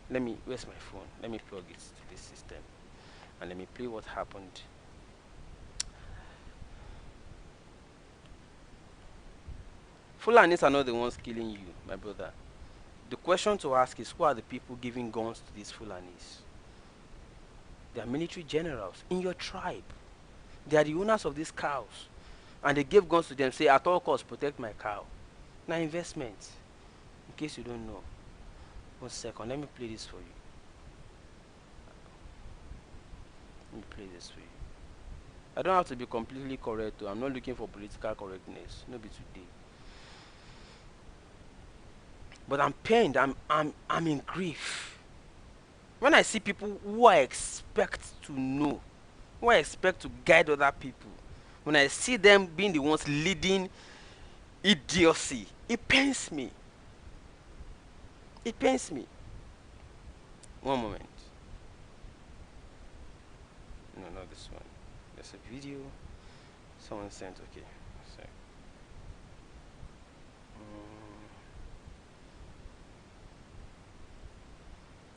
Where's my phone? Let me plug it to this system. And let me play what happened. Fulanis are not the ones killing you, my brother. The question to ask is, who are the people giving guns to these Fulanis? They are military generals in your tribe. They are the owners of these cows. And they gave guns to them, say, at all costs, protect my cow. Now, investment. In case you don't know. 1 second, let me play this for you. Let me play this for you. I don't have to be completely correct, though. I'm not looking for political correctness. Not be today. But I'm pained. I'm in grief. When I see people who I expect to know, who I expect to guide other people, when I see them being the ones leading idiocy, it pains me. It pains me. One moment. No, not this one. There's a video someone sent. Okay. Sorry.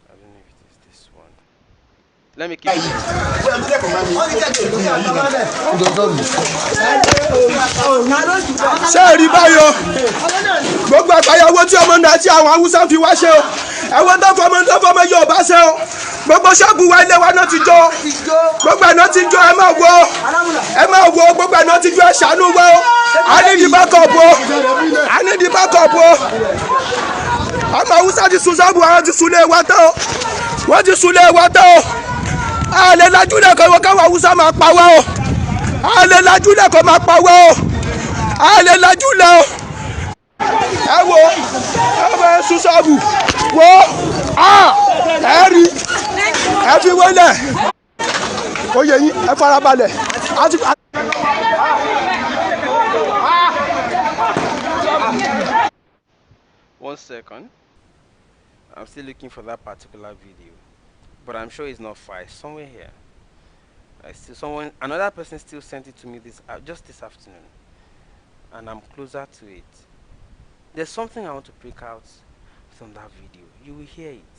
I don't know if it is this one. Let me keep it. Ṣé rí báyọ̀ gbogbo àgbáyàwó tí ọmọ náà tí àwọn Haúsá fi wá ṣe o ẹ̀wọ̀n tó fọmọ Yorùbá ṣe o gbogbo ṣọ́ọ̀bù wa ilé wa náà ti jó gbogbo ẹ̀ náà ti jó ẹ máa wo gbogbo ẹ̀ náà ti jó ẹ ṣàánú wo I need the backup o I need the backup o ọmọ Haúsá ti sun ṣọ́ọ̀bù àwọn ti sun lé wa tán o wọ́n ti sun lé wa tán o àlè lajú lẹ́kọ̀ọ́ káwọn Haúsá máa pa wá o àlè lajú lẹ́kọ̀ọ́ máa pa wá o àlè lajú lẹ́ o ẹ wo ẹ bẹ sun ṣọ́ọ̀bù wo ẹ rí ẹ fi wọlé oyè yín ẹ farabalẹ̀ àti. 1 second. I'm still looking for that particular video, but I'm sure it's not far. It's somewhere here. Another person still sent it to me just this afternoon, and I'm closer to it. There's something I want to pick out from that video. You will hear it.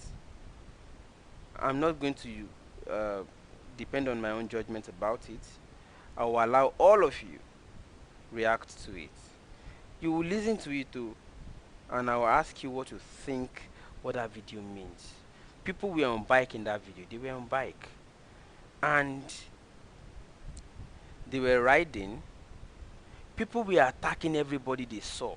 I'm not going to depend on my own judgment about it. I will allow all of you react to it. You will listen to it too, and I will ask you what you think what that video means. People were on bike in that video. They were on bike, and they were riding. People were attacking everybody they saw,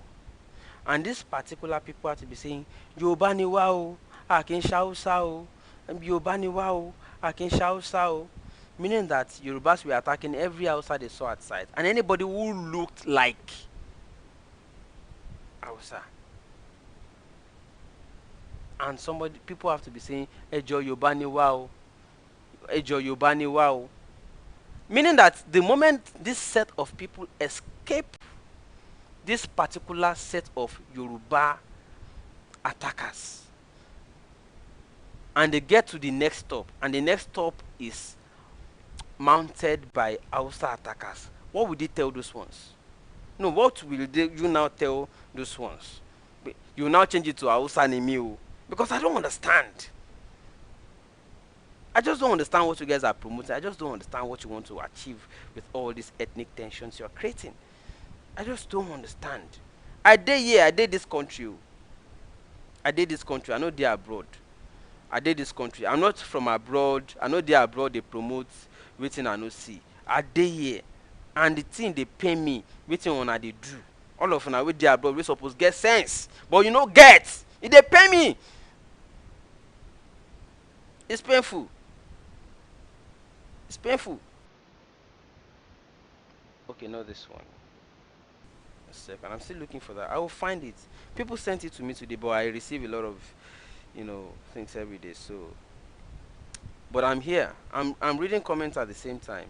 and these particular people had to be saying, Yorùbá ni wá o, a kì í ṣe Hausa o. Yorùbá ni wá o, a kì í ṣe Hausa o. Meaning that Yorùbás were attacking every Hausa they saw outside, and anybody who looked like Hausa. And people have to be saying, Ejo Yorùbá ni wá o, Ejo Yorùbá ni wá o. Meaning that the moment this set of people escape this particular set of Yoruba attackers, and they get to the next stop, and the next stop is mounted by Hausa attackers, what would they tell those ones? No, what will you now tell those ones? You now change it to Hausa Nimiu, because I don't understand. I just don't understand what you guys are promoting. I just don't understand what you want to achieve with all these ethnic tensions you're creating. I just don't understand. I did here, I did this country. I did this country. I know they're abroad. I did this country. I'm not from abroad. I know they're abroad. They promote waiting and no see. I did here, and the thing they pay me waiting on they do. All of them with they abroad. We supposed get sense, but you know get. If they pay me, it's painful. It's painful. Okay, not this one. A second. I'm still looking for that. I will find it. People sent it to me today, but I receive a lot of, things every day. So, but I'm here. I'm reading comments at the same time.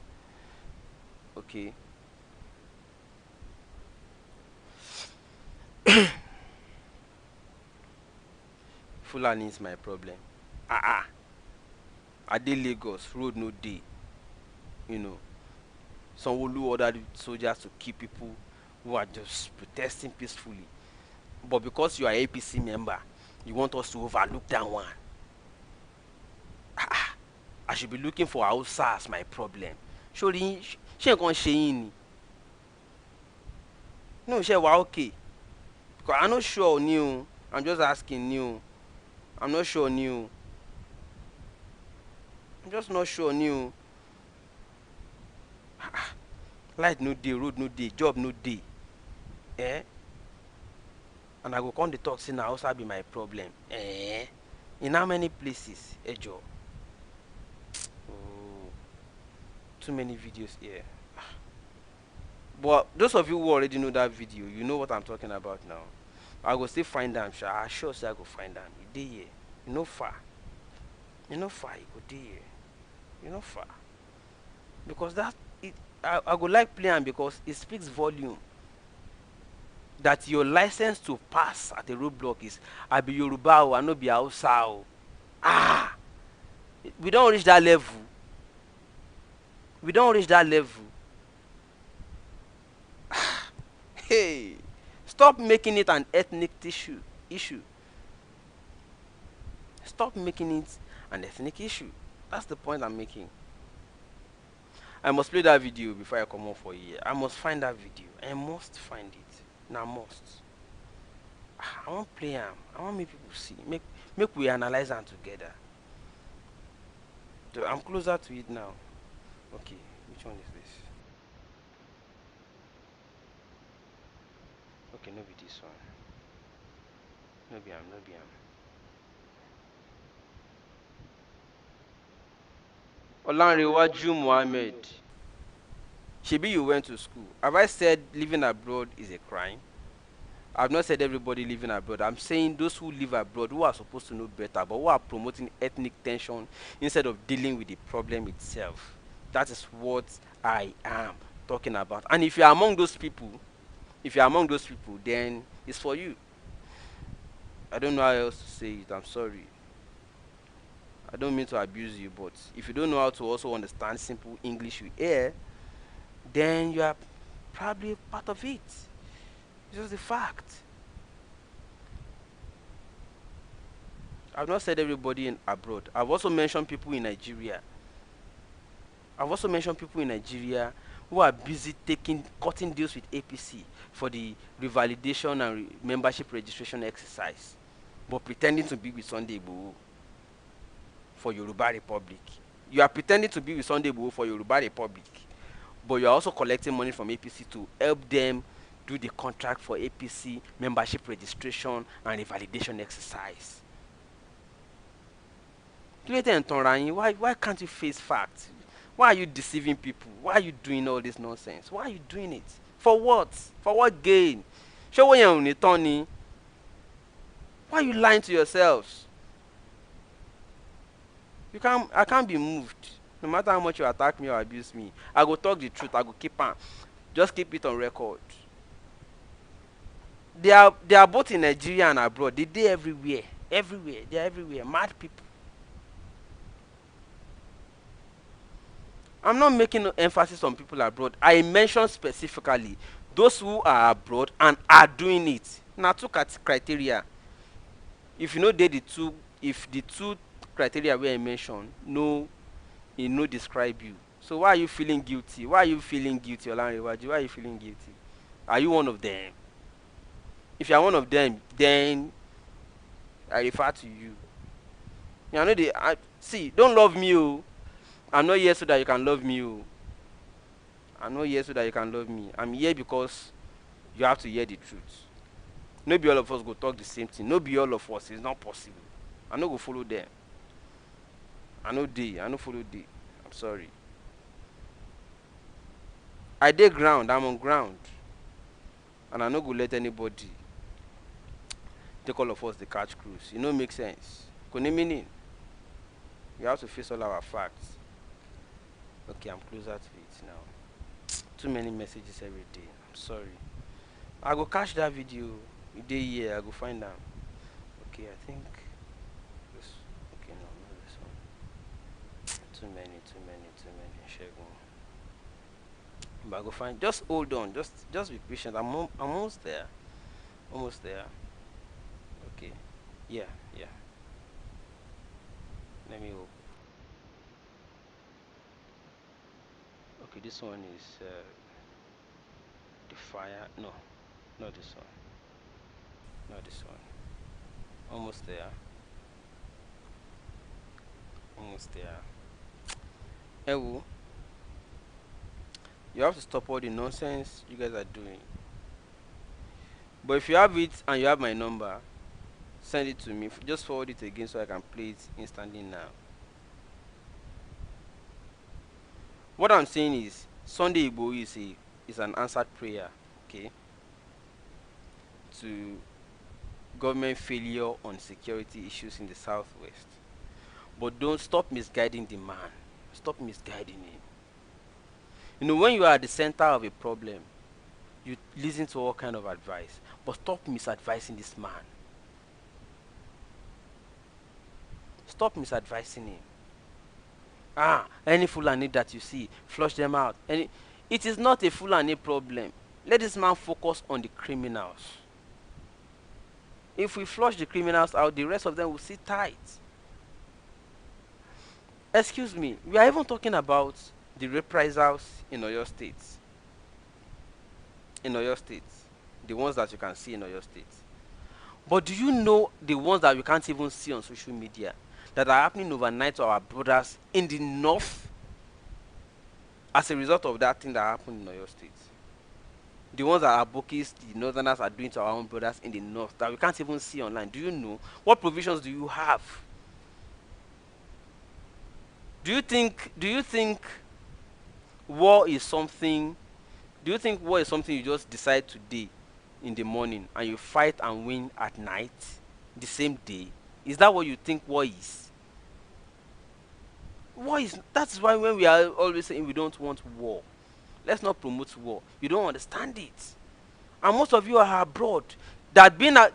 Okay. Fulani is my problem. I did Lagos, road no day. Someone who ordered soldiers to kill people who are just protesting peacefully. But because you are APC member, you want us to overlook that one. I should be looking for Hausa as my problem. Surely, she ain't gonna say no, she was okay. Because I'm not sure on you. I'm just asking new. I'm not sure new. I'm just not sure new. Light no day, road no day, job no day. Eh? And I go come the talk say na also be my problem. Eh? In how many places? Ejo. Oh, too many videos here. But those of you who already know that video, you know what I'm talking about now. I go still find them. I sure say I go find them. You dey here. You know far. You know far. You go dey here. You know far. Because that it, I go like play am because it speaks volume. That your license to pass at a roadblock is I be Yoruba o, I no be Hausa o. Ah, we don't reach that level. We don't reach that level. Hey, stop making it an ethnic issue. Stop making it an ethnic issue. That's the point I'm making. I must play that video before I come off for a year. I must find that video. I must find it. Now must. I want play am. I want make people see. Make we analyze them together. So I'm closer to it now. Okay, which one is this? Okay, no be this one. No be am, no be am. Olanrewaju Mohammed. Shebi you went to school. Have I said living abroad is a crime? I've not said everybody living abroad. I'm saying those who live abroad who are supposed to know better, but who are promoting ethnic tension instead of dealing with the problem itself. That is what I am talking about. And if you are among those people, then it's for you. I don't know how else to say it. I'm sorry. I don't mean to abuse you, but if you don't know how to also understand simple English you hear, then you are probably part of it. It's just a fact. I've not said everybody in abroad. I've also mentioned people in Nigeria. Who are busy cutting deals with APC for the revalidation and membership registration exercise, but pretending to be with Sunday Igboho for Yoruba Republic. You are pretending to be with Sunday Igboho for Yoruba Republic, but you are also collecting money from APC to help them do the contract for APC membership registration and revalidation exercise. Why can't you face facts? Why are you deceiving people? Why are you doing all this nonsense? Why are you doing it? For what? For what gain? Show when you're Tony. Why are you lying to yourselves? I can't be moved. No matter how much you attack me or abuse me, I go talk the truth. I go keep on. Just keep it on record. They are both in Nigeria and abroad. They everywhere. Everywhere. They are everywhere. Mad people. I'm not making no emphasis on people abroad. I mentioned specifically those who are abroad and are doing it. Now, two criteria. If you know if the two criteria where I mentioned, no, it no describe you. So why are you feeling guilty? Why are you feeling guilty, Olanrewaju? Why are you feeling guilty? Are you one of them? If you are one of them, then I refer to you. You know see, don't love me, oh. I'm not here so that you can love me, oh. I'm not here so that you can love me. I'm here because you have to hear the truth. No be all of us go talk the same thing. No be all of us. It's not possible. I no go follow them. I no follow they. I'm sorry. I dey ground. I'm on ground. And I no go let anybody take all of us the catch cruise. It no make sense. Kone meaning. We have to face all our facts. Okay, I'm closer to it now. Too many messages every day. I'm sorry. I go catch that video. The day here, I go find them. Okay, I think this. Okay, no, not this one. Too many. Shegun. But I go find. Just hold on. Just be patient. I'm almost there. Almost there. Okay. Yeah. Let me hope. Okay, this one is the fire. No, not this one. Not this one. Almost there. Almost there. Ewo, you have to stop all the nonsense you guys are doing. But if you have it and you have my number, send it to me. Just forward it again so I can play it instantly now. What I'm saying is Sunday Igbo is an answered prayer, okay, to government failure on security issues in the southwest. But don't stop misguiding the man. Stop misguiding him. You know, when you are at the center of a problem, you listen to all kind of advice. But stop misadvising this man. Stop misadvising him. Any Fulani that you see, flush them out. It is not a Fulani problem. Let this man focus on the criminals. If we flush the criminals out, the rest of them will sit tight. Excuse me, we are even talking about the reprisals in Oyo State. In Oyo State. The ones that you can see in Oyo State. But do you know the ones that we can't even see on social media that are happening overnight to our brothers in the north as a result of that thing that happened in Oyo State? The ones that our Bokis, the northerners are doing to our own brothers in the north that we can't even see online. Do you know? What provisions do you have? Do you think war is something you just decide today in the morning and you fight and win at night the same day? Is that what you think war is? That's why when we are always saying we don't want war, let's not promote war. You don't understand it. And most of you are abroad.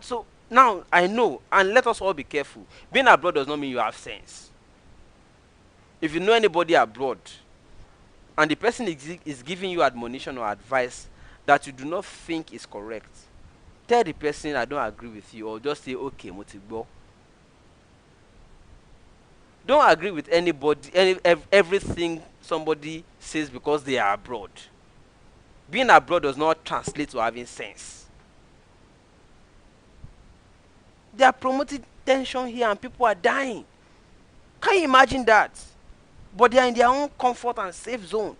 So now I know, and let us all be careful. Being abroad does not mean you have sense. If you know anybody abroad and the person is giving you admonition or advice that you do not think is correct, tell the person I don't agree with you, or just say okay, Motigbo. Don't agree with anybody, everything somebody says because they are abroad. Being abroad does not translate to having sense. They are promoting tension here and people are dying. Can you imagine that? But they are in their own comfort and safe zone.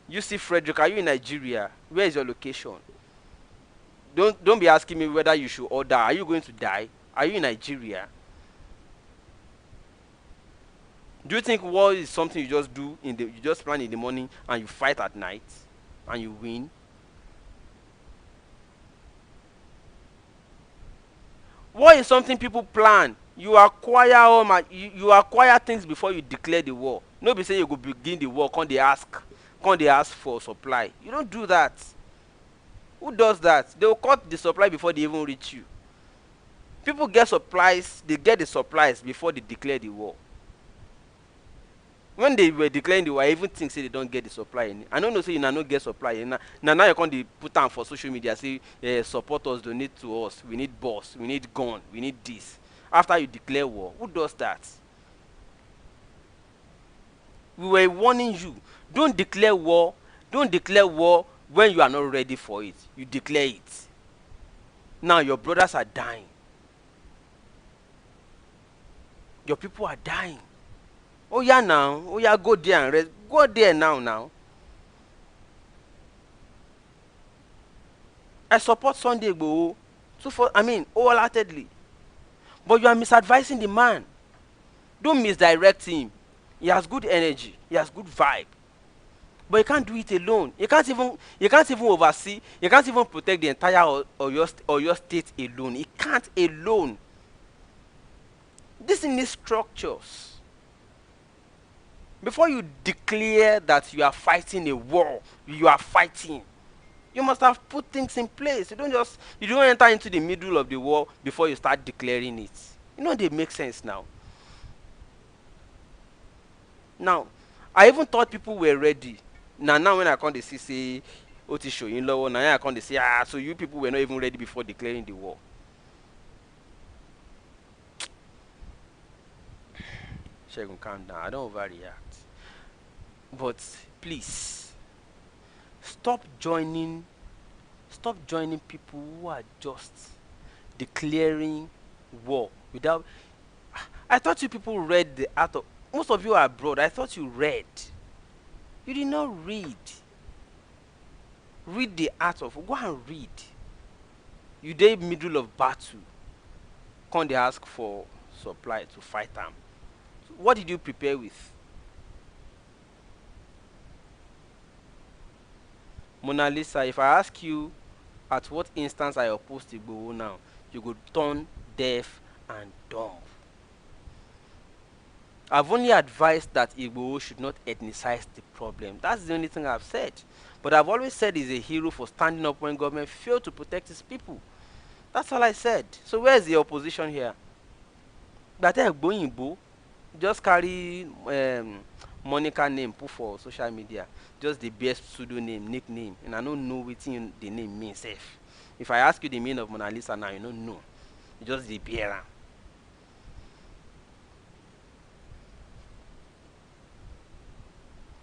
You see, Frederick, are you in Nigeria? Where is your location? Don't be asking me whether you should order. Are you going to die? Are you in Nigeria? Do you think war is something you just do you just plan in the morning and you fight at night and you win? War is something people plan. You acquire you acquire things before you declare the war. Nobody say you go begin the war, can't they ask for supply. You don't do that. Who does that? They will cut the supply before they even reach you. People get supplies, they get the supplies before they declare the war. When they were declaring the war, I even think say they don't get the supply. I don't know say you now get supply. Now you can't put on for social media say support us, donate to us, we need boss, we need gun, we need this. After you declare war, who does that? We were warning you. Don't declare war. Don't declare war when you are not ready for it. You declare it. Now your brothers are dying. Your people are dying. Oh yeah, now. Oh yeah, go there and rest. Go there now. I support Sunday Igboho. Wholeheartedly. But you are misadvising the man. Don't misdirect him. He has good energy. He has good vibe. But you can't do it alone. You can't even oversee. You can't even protect the entire Oyo state alone. He can't alone. This needs structures. Before you declare that you are fighting a war, you are fighting. You must have put things in place. You don't enter into the middle of the war before you start declaring it. They make sense now. Now, I even thought people were ready. Now when I come to see say Oti show in law, now I come to say so you people were not even ready before declaring the war. Shegun, calm down. I don't overreact. But please Stop joining people who are just declaring war without. I thought you people read the art of. Most of you are abroad. I thought you read. You did not read. Read the art of. Go and read. You dey middle of battle. Can't they ask for supply to fight them? So what did you prepare with? Mona Lisa, if I ask you at what instance I oppose Igboho now, you go turn deaf and dumb. I've only advised that Igboho should not ethnicize the problem. That's the only thing I've said. But I've always said he's a hero for standing up when government failed to protect his people. That's all I said. So where's the opposition here? That Igbo just carry Monica name put for social media. Just the best pseudonym, nickname. And I don't know what the name means. If I ask you the meaning of Mona Lisa now, you don't know. You just the bearer.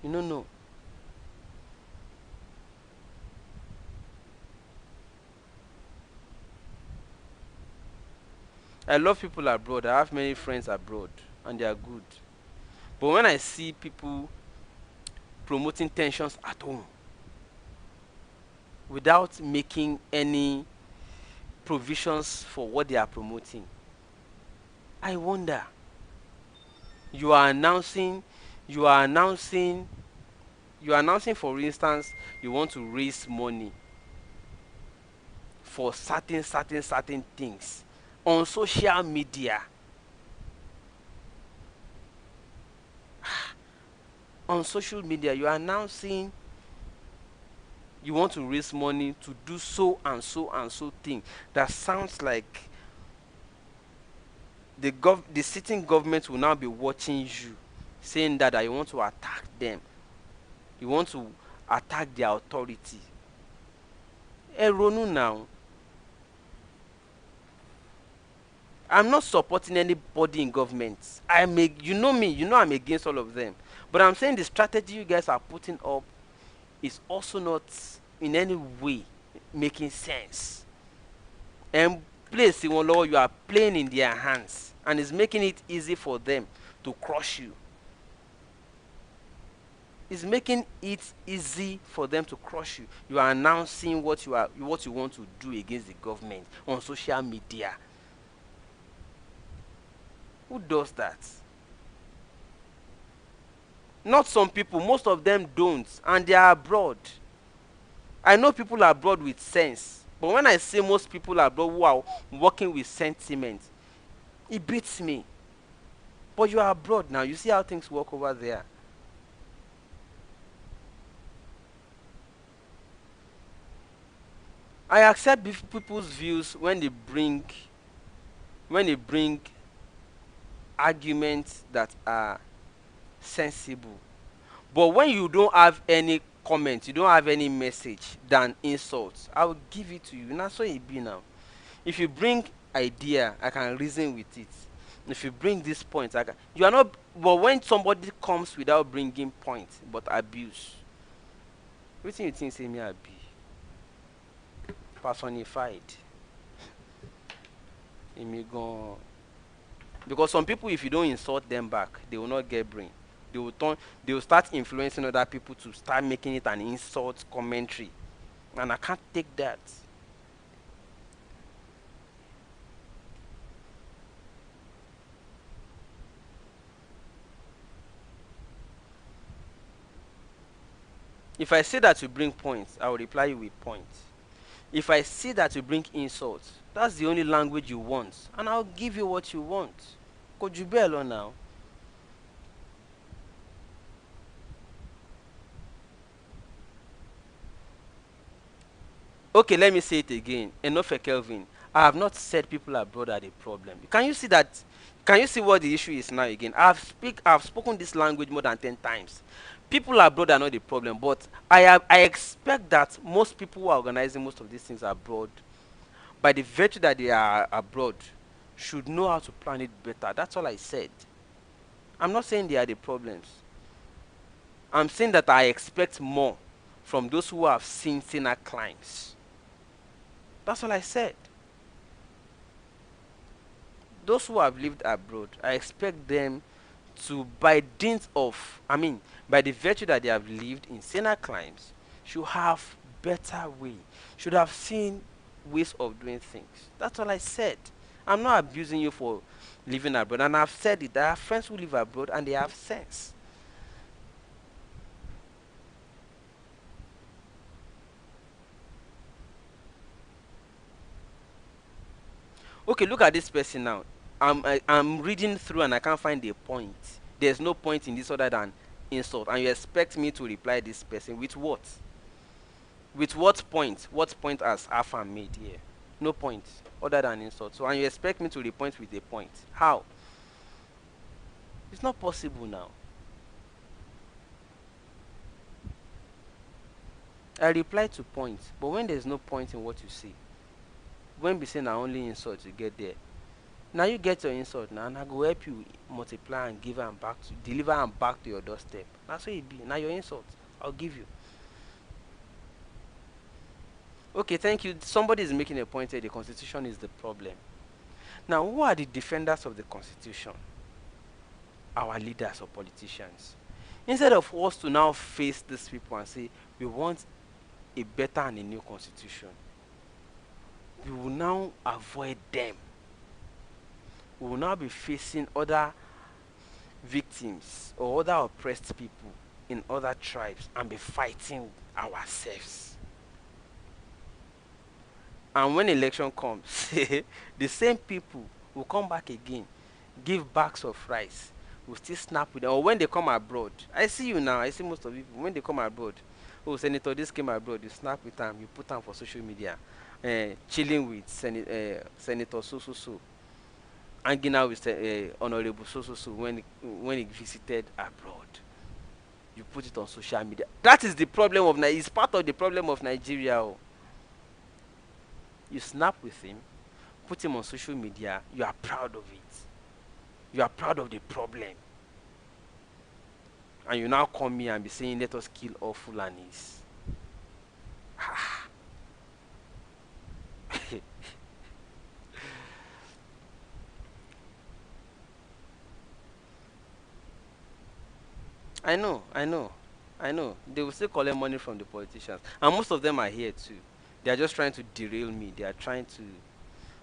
You don't know. I love people abroad. I have many friends abroad, and they are good. But when I see people promoting tensions at home without making any provisions for what they are promoting, I wonder. You are announcing, for instance, you want to raise money for certain things on social media. On social media, you are announcing you want to raise money to do so and so thing. That sounds like the sitting government will now be watching you, saying that you want to attack them. You want to attack their authority. Eronu now. I'm not supporting anybody in government. You know me, you know I'm against all of them. But I'm saying the strategy you guys are putting up is also not in any way making sense. And place you are playing in their hands, and it's making it easy for them to crush you. It's making it easy for them to crush you. You are announcing what you want to do against the government on social media. Who does that? Not some people. Most of them don't, and they are abroad. I know people abroad with sense, but when I say most people abroad who are working with sentiment, it beats me. But you are abroad now. You see how things work over there. I accept people's views when they bring arguments that are sensible. But when you don't have any comment, you don't have any message than insults, I will give it to you. And that's what it be now. If you bring idea, I can reason with it. If you bring this point, you are not. But when somebody comes without bringing point, but abuse, what do you think say me I be? Personified. Because some people, if you don't insult them back, they will not get brain. They will start influencing other people to start making it an insult commentary. And I can't take that. If I say that you bring points, I will reply you with points. If I see that you bring insults, that's the only language you want, and I'll give you what you want. Could you be alone now? Okay, let me say it again. Enough for Kelvin. I have not said people abroad are the problem. Can you see that? Can you see what the issue is now again? I've spoken this language more than 10 times. People abroad are not the problem, but I expect that most people who are organizing most of these things abroad, by the virtue that they are abroad, should know how to plan it better. That's all I said. I'm not saying they are the problems. I'm saying that I expect more from those who have seen thinner climes. That's all I said. Those who have lived abroad, I expect them to, by dint of, by the virtue that they have lived in thinner climes, should have better way, should have seen ways of doing things. That's all I said. I'm not abusing you for living abroad, and I've said it. There are friends who live abroad and they have sense. Okay, look at this person now. I'm reading through and I can't find a point. There's no point in this other than insult, and you expect me to reply this person with what? With what point? What point has Alpha made here? No point other than insult. So, and you expect me to reply with a point? How? It's not possible now. I reply to points, but when there's no point in what you say, when be saying I only insult to get there, now you get your insult now, and I go help you multiply and give and back to deliver and back to your doorstep. That's what it be. Now your insult, I'll give you. Okay, thank you. Somebody is making a point here. The Constitution is the problem. Now, who are the defenders of the Constitution? Our leaders or politicians. Instead of us to now face these people and say we want a better and a new constitution, we will now avoid them. We will now be facing other victims or other oppressed people in other tribes and be fighting ourselves. And when election comes, the same people will come back again, give bags of rice, will still snap with them. Or when they come abroad, I see you now, I see most of you, when they come abroad, oh, Senator, this came abroad, you snap with them, you put them for social media, chilling with Senator so, hanging out with Honorable so, when he visited abroad. You put it on social media. That is the problem of Nigeria. It's part of the problem of Nigeria. Oh. You snap with him, put him on social media, you are proud of it. You are proud of the problem. And you now come here and be saying, let us kill all Fulanis. I know. They will still collect money from the politicians. And most of them are here too. They are just trying to derail me. They are trying to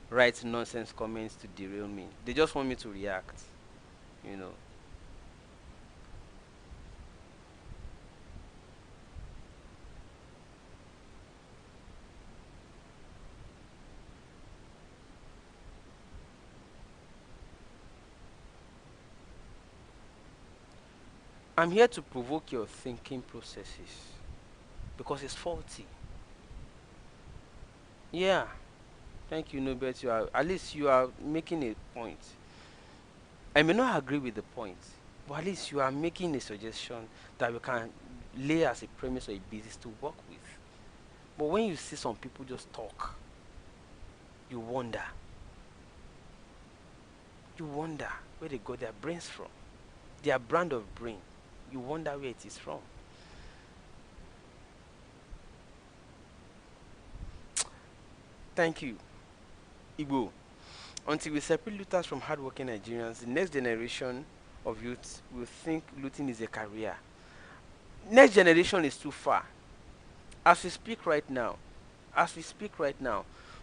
write nonsense comments to derail me. They just want me to react, you know. I'm here to provoke your thinking processes because it's faulty. Yeah. Thank you, Nobet. At least you are making a point. I may not agree with the point, but at least you are making a suggestion that we can lay as a premise or a basis to work with. But when you see some people just talk, you wonder. You wonder where they got their brains from. Their brand of brain. You wonder where it is from. Thank you. Igbo. Until we separate looters from hardworking Nigerians, the next generation of youth will think looting is a career. Next generation is too far. As we speak right now,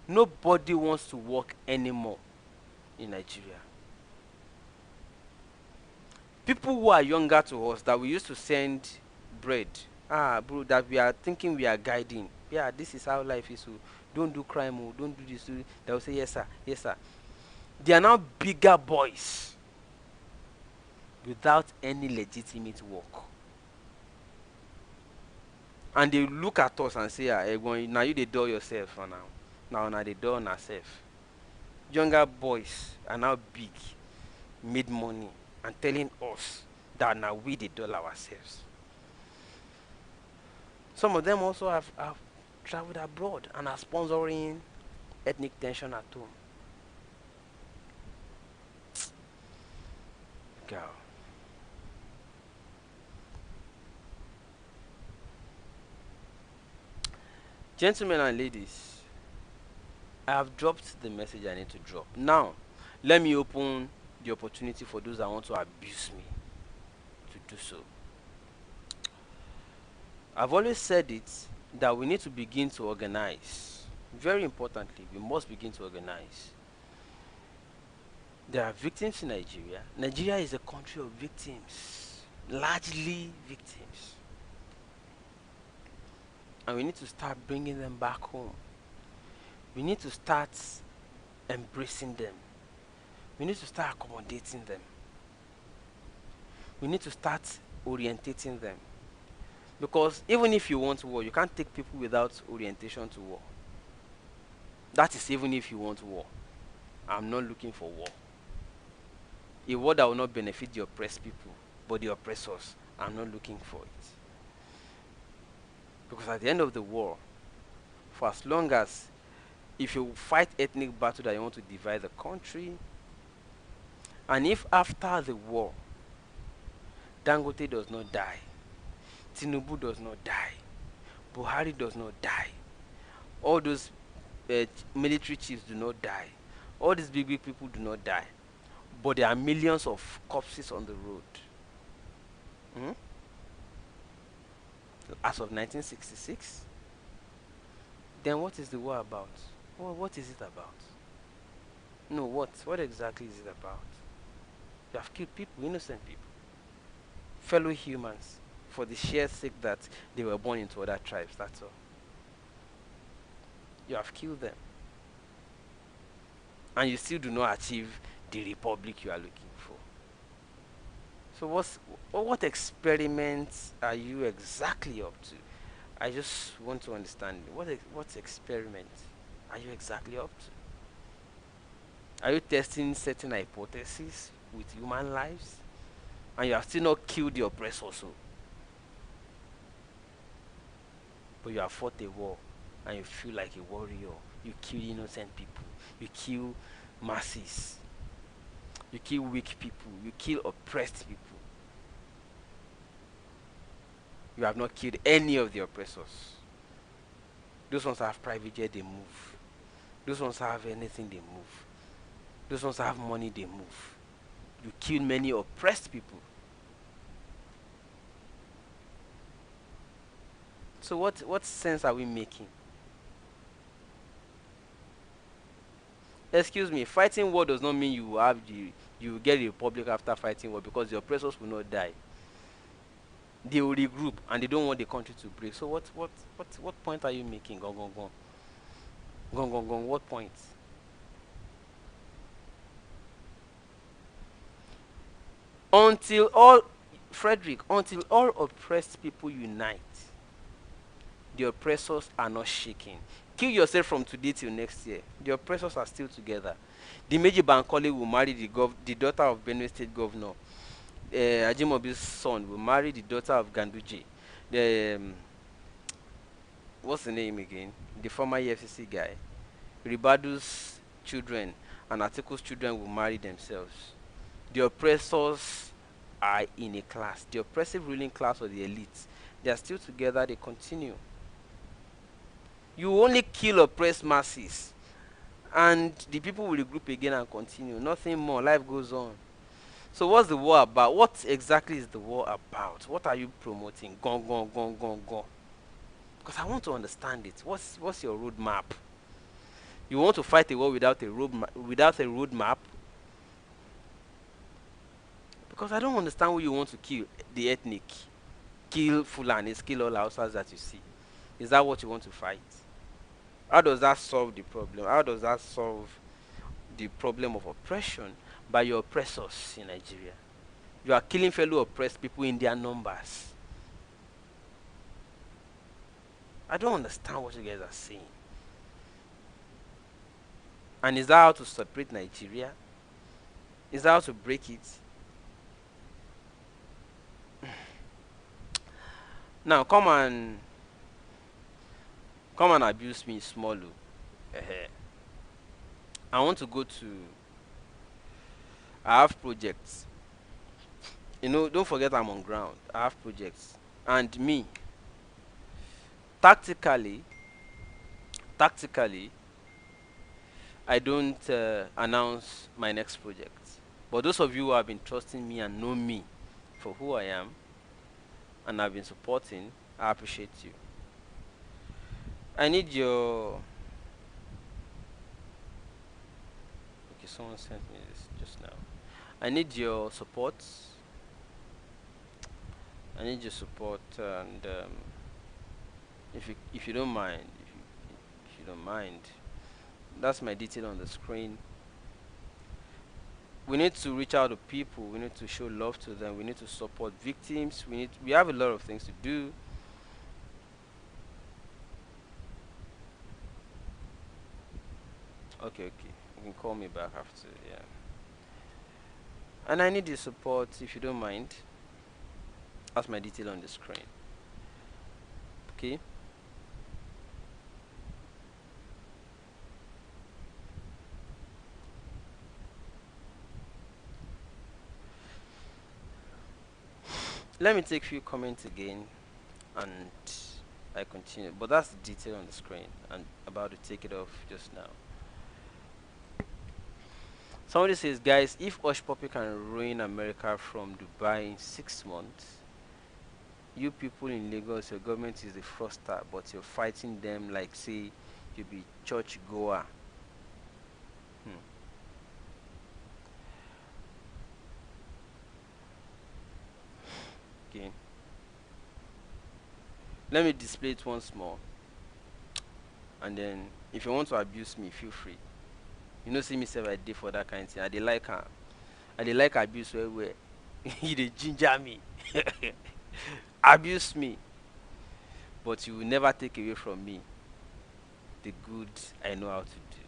nobody wants to work anymore in Nigeria. People who are younger to us that we used to send bread, bro, that we are thinking we are guiding. Yeah, this is how life is. So don't do crime, don't do this. They will say, yes, sir, yes, sir. They are now bigger boys without any legitimate work. And they look at us and say, now you the door yourself for now. Now they door on ourselves. Younger boys are now big, made money, and telling us that now we the door ourselves. Some of them also have traveled abroad and are sponsoring ethnic tension at home. Girl. Gentlemen and ladies, I have dropped the message I need to drop. Now, let me open the opportunity for those that want to abuse me to do so. I've always said it that we need to begin to organize. Very importantly, we must begin to organize. There are victims in Nigeria. Nigeria is a country of victims, largely victims. And we need to start bringing them back home. We need to start embracing them. We need to start accommodating them. We need to start orientating them. Because even if you want war, you can't take people without orientation to war. That is even if you want war. I'm not looking for war. A war that will not benefit the oppressed people, but the oppressors. I'm not looking for it. Because at the end of the war, for as long as if you fight ethnic battle that you want to divide the country, and if after the war, Dangote does not die, Tinubu does not die, Buhari does not die, all those military chiefs do not die, all these big people do not die, but there are millions of corpses on the road. As of 1966, then what is the war about? Well, what is it about? No, what exactly is it about? You have killed people, innocent people, fellow humans, for the sheer sake that they were born into other tribes, that's all. You have killed them. And you still do not achieve the republic you are looking for. So what experiments are you exactly up to? I just want to understand what experiment are you exactly up to? Are you testing certain hypotheses with human lives? And you have still not killed the oppressor also. But you have fought a war and you feel like a warrior. You kill innocent people. You kill masses. You kill weak people. You kill oppressed people. You have not killed any of the oppressors. Those ones have private jet, they move. Those ones have anything, they move. Those ones have money, they move. You kill many oppressed people. So what sense are we making? Excuse me, fighting war does not mean you will get a republic after fighting war, because the oppressors will not die. They will regroup and they don't want the country to break. So what point are you making? Gong. What point? Until all oppressed people unite, the oppressors are not shaking. Kill yourself from today till next year. The oppressors are still together. The Meji Bankole will marry the daughter of Benue State Governor. Ajimobi's son will marry the daughter of Ganduje. What's the name again? The former EFCC guy. Ribadu's children and Atiku's children will marry themselves. The oppressors are in a class. The oppressive ruling class or the elites, they are still together, they continue. You only kill oppressed masses, and the people will regroup again and continue. Nothing more. Life goes on. So what's the war about? What exactly is the war about? What are you promoting? Gong. Because I want to understand it. What's your roadmap? You want to fight a war without a roadmap? Because I don't understand who you want to kill. The ethnic. Kill Fulanis, kill all Hausas that you see. Is that what you want to fight? How does that solve the problem? How does that solve the problem of oppression by your oppressors in Nigeria? You are killing fellow oppressed people in their numbers. I don't understand what you guys are saying. And is that how to separate Nigeria? Is that how to break it? Now come and abuse me small. I want to go to, I have projects. Don't forget I'm on ground. I have projects. And me, tactically, tactically, I don't announce my next project. But those of you who have been trusting me and know me for who I am and have been supporting, I appreciate you. I need your. Okay, someone sent me this just now. I need your support. I need your support, and if you don't mind, if you don't mind, that's my detail on the screen. We need to reach out to people. We need to show love to them. We need to support victims. We have a lot of things to do. Okay, okay. You can call me back after, yeah. And I need your support if you don't mind. That's my detail on the screen. Okay. Let me take few comments again and I continue. But that's the detail on the screen and about to take it off just now. Somebody says, guys, if Hush Puppy can ruin America from Dubai in 6 months, you people in Lagos, your government is the fraudster, but you're fighting them like, say, you be church goer. Hmm. Okay. Let me display it once more. And then, if you want to abuse me, feel free. You know, see me say I did for that kind of thing. I dey like her. I dey like abuse where you dey ginger me. Abuse me. But you will never take away from me the good I know how to do.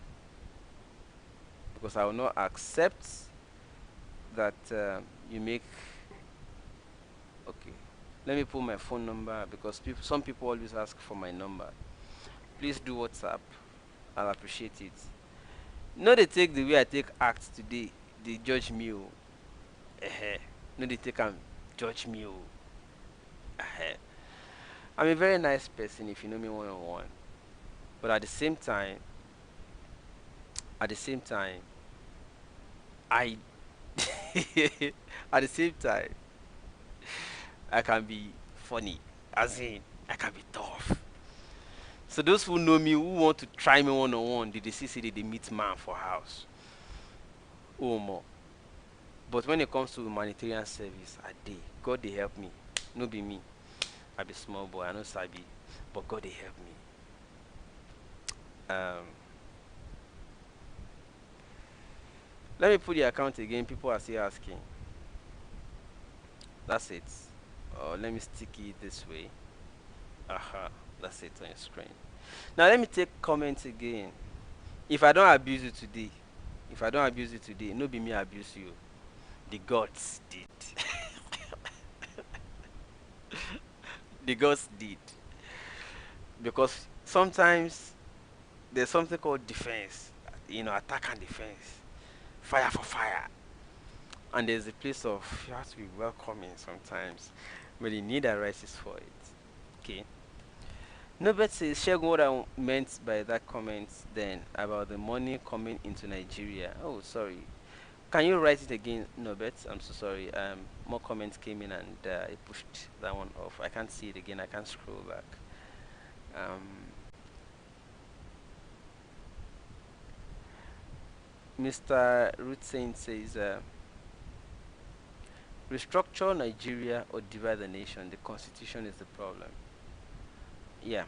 Because I will not accept that you make. Okay. Let me put my phone number because some people always ask for my number. Please do WhatsApp. I'll appreciate it. No, they take the way I take act today. They judge me. Oh. No, they take and judge me. Oh. I'm a very nice person if you know me one on one. But at the same time, I at the same time, I can be funny. As in, I can be tough. So those who know me, who want to try me one on one, they say they meet man for house. Oh more. But when it comes to humanitarian service, I dey. God they help me. No be me. I be small boy. I know sabi, but God they help me. Um, Let me put the account again. People are still asking. That's it. Let me stick it this way. Aha. That's it on your screen. Now let me take comments again. If I don't abuse you today, no be me abuse you. The gods did. The gods did. Because sometimes there's something called defense. Attack and defense. Fire for fire. And there's a place of you have to be welcoming sometimes. But the need arises for it. Okay. Nobet says, Shegun, what I meant by that comment then about the money coming into Nigeria. Oh, sorry. Can you write it again, Nobet? I'm so sorry. More comments came in and I pushed that one off. I can't see it again. I can't scroll back. Mr. Ruth says, restructure Nigeria or divide the nation. The constitution is the problem. Yeah,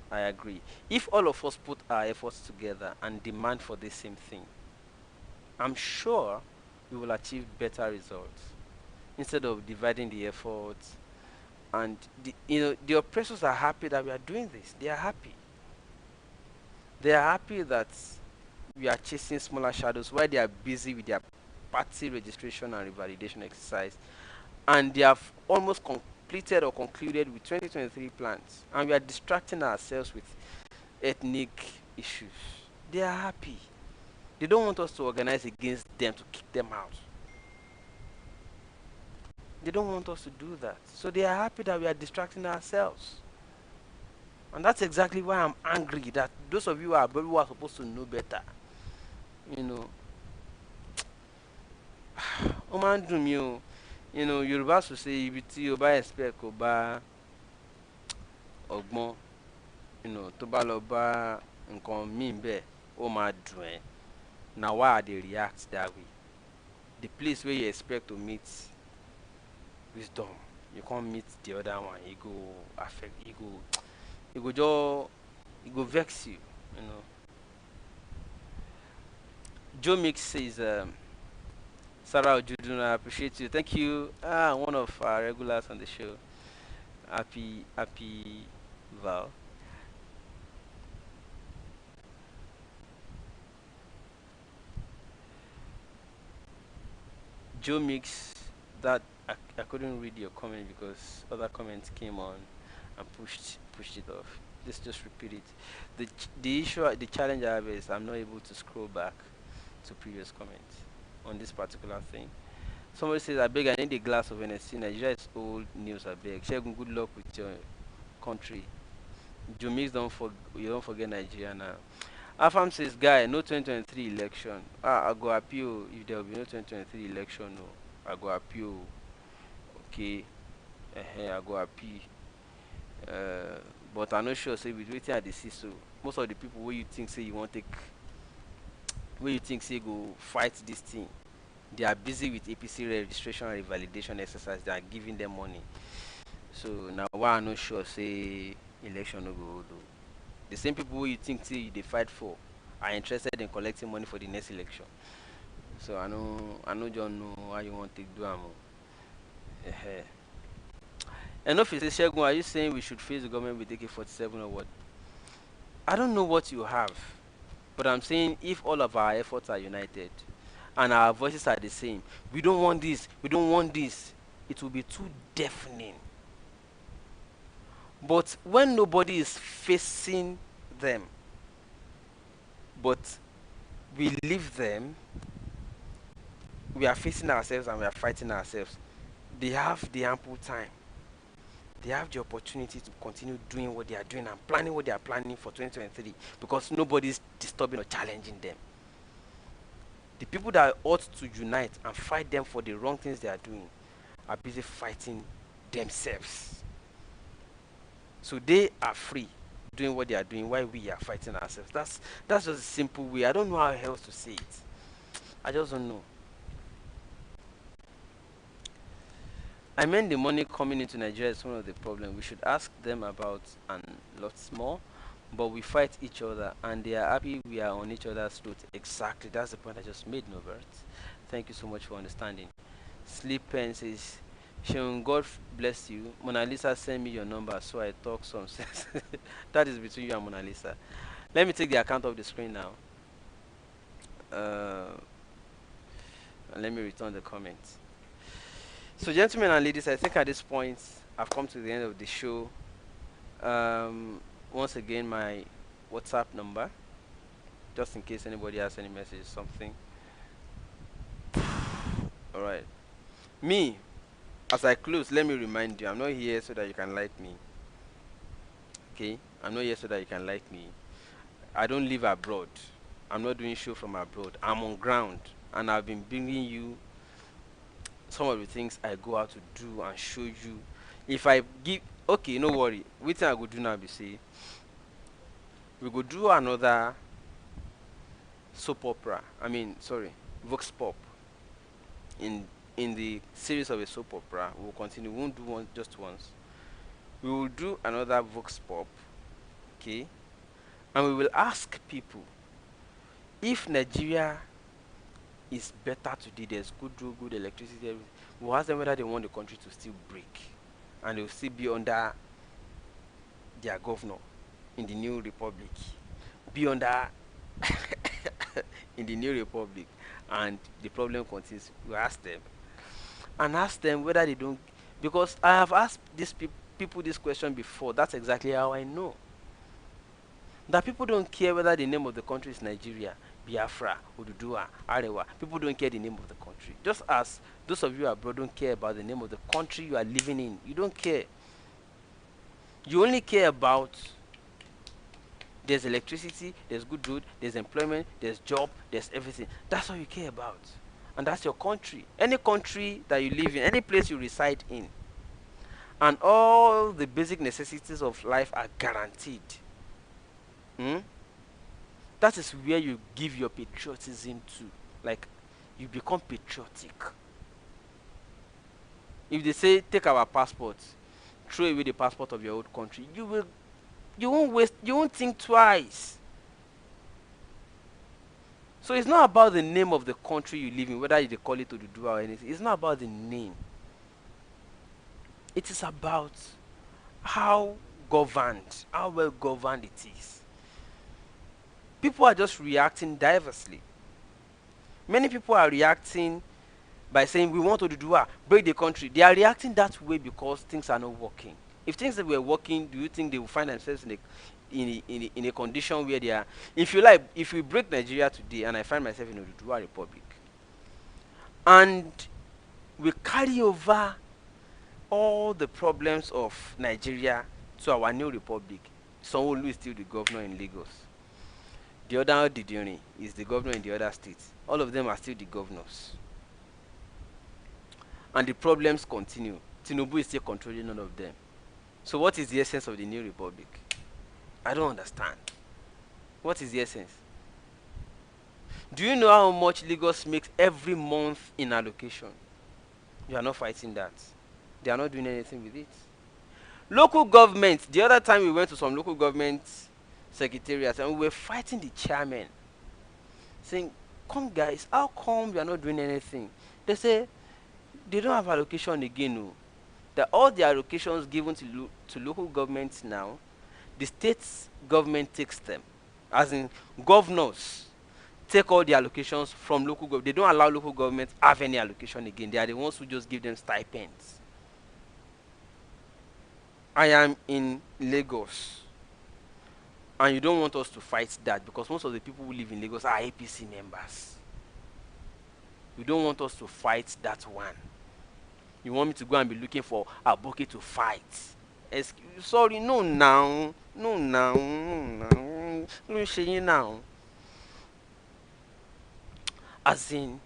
I agree. If all of us put our efforts together and demand for the same thing, I'm sure we will achieve better results instead of dividing the efforts. And the oppressors are happy that we are doing this. They are happy. They are happy that we are chasing smaller shadows while they are busy with their party registration and revalidation exercise. And they have almost completed or concluded with 2023 plans. And we are distracting ourselves with ethnic issues. They are happy. They don't want us to organize against them to kick them out. They don't want us to do that. So they are happy that we are distracting ourselves. And that's exactly why I'm angry that those of you who are abroad who are supposed to know better, you know, ó máa ń dùn mí o. You know, Yorùbá sọ say ibi tí o bá expect kò bá ọgbọ́n, you know, tó bá lọ bá nǹkan míì bẹ́ẹ̀, ó máa dùn ẹ́. Now why they react that way? The place where you expect to meet wisdom, you can't meet the other one. It go affect, it go vex you, you know. Joe Mix says, Sarah Ojudun, I appreciate you. Thank you. One of our regulars on the show. Happy Val. Joe Mix, that I couldn't read your comment because other comments came on and pushed it off. Just repeat it. The issue, the challenge I have is I'm not able to scroll back to previous comments on this particular thing. Somebody says, I beg, I need a glass of NSC. Nigeria is old news, I beg. Shegun, good luck with your country. Joe Mix, you don't forget Nigeria now. Afam says, guy, no 2023 election. I go appeal if there will be no 2023 election. No, I go appeal. Okay, I go appeal. But I'm not sure. Say with waiting at the see so most of the people where you think say you want take, where you think say go fight this thing, they are busy with APC registration and validation exercise. They are giving them money. So now why I'm not sure say election no go do. The same people who you think say they fight for are interested in collecting money for the next election. So I know John know how you want to do am. Enough is Shegun, are you saying we should face the government with AK-47 or what? I don't know what you have, but I'm saying if all of our efforts are united and our voices are the same, we don't want this, we don't want this, it will be too deafening. But when nobody is facing them, but we leave them, we are facing ourselves and we are fighting ourselves, they have the ample time. They have the opportunity to continue doing what they are doing and planning what they are planning for 2023 because nobody is disturbing or challenging them. The people that ought to unite and fight them for the wrong things they are doing are busy fighting themselves. So they are free doing what they are doing while we are fighting ourselves. That's just a simple way. I don't know how else to say it. I just don't know. I mean, the money coming into Nigeria is one of the problems. We should ask them about and lots more, but we fight each other and they are happy we are on each other's throat. Exactly, that's the point I just made, Norbert. Thank you so much for understanding. Sleep Pen says, Sean, God bless you. Mona Lisa, send me your number so I talk some sense. That is between you and Mona Lisa. Let me take the account of the screen now. And let me return the comments. So, gentlemen and ladies, I think at this point I've come to the end of the show. Once again, my WhatsApp number, just in case anybody has any message, something. All right. Me, as I close, let me remind you, I'm not here so that you can like me. Okay? I'm not here so that you can like me. I don't live abroad. I'm not doing show from abroad. I'm on ground, and I've been bringing you some of the things I go out to do and show you. If I give, okay, no worry. Which thing I go do now be say, we go do another soap opera. I mean, sorry, Vox Pop. In the series of a soap opera, we'll continue. We won't do one just once. We will do another Vox Pop, okay? And we will ask people if Nigeria is better today, there's good road, good electricity, everything. We'll ask them whether they want the country to still break and they'll still be under their governor in the new republic. Be under in the new republic, and the problem continues. We ask them and ask them whether they don't, because I have asked these people this question before. That's exactly how I know that people don't care whether the name of the country is Nigeria, Biafra, Ududua, Arewa. People don't care the name of the country. Just as those of you abroad don't care about the name of the country you are living in. You don't care. You only care about There's electricity, there's good road, there's employment, there's job, there's everything. That's all you care about. And that's your country. Any country that you live in, any place you reside in, and all the basic necessities of life are guaranteed. Hmm? That is where you give your patriotism to. Like, you become patriotic. If they say take our passports, throw away the passport of your old country, you won't think twice. So it's not about the name of the country you live in, whether they call it Oduduwa or anything. It's not about the name. It is about how well governed it is. People are just reacting diversely. Many people are reacting by saying we want Oduduwa, break the country. They are reacting that way because things are not working. If things were working, do you think they will find themselves in a condition where they are? If we break Nigeria today and I find myself in Oduduwa Republic, and we carry over all the problems of Nigeria to our new republic, Sanwo-Olu is still the governor in Lagos. The other Didiri is the governor in the other states. All of them are still the governors. And the problems continue. Tinubu is still controlling all of them. So what is the essence of the new republic? I don't understand. What is the essence? Do you know how much Lagos makes every month in allocation? You are not fighting that. They are not doing anything with it. Local government, the other time we went to some local government secretariats and we were fighting the chairman, saying, come guys, how come you are not doing anything? They say, they don't have allocation again. No. That all the allocations given to local governments now, the state government takes them. As in, governors take all the allocations from local government. They don't allow local governments have any allocation again. They are the ones who just give them stipends. I am in Lagos. And you don't want us to fight that because most of the people who live in Lagos are APC members. You don't want us to fight that one. You want me to go and be looking for a bucket to fight. Sorry, no now. No saying now. As in,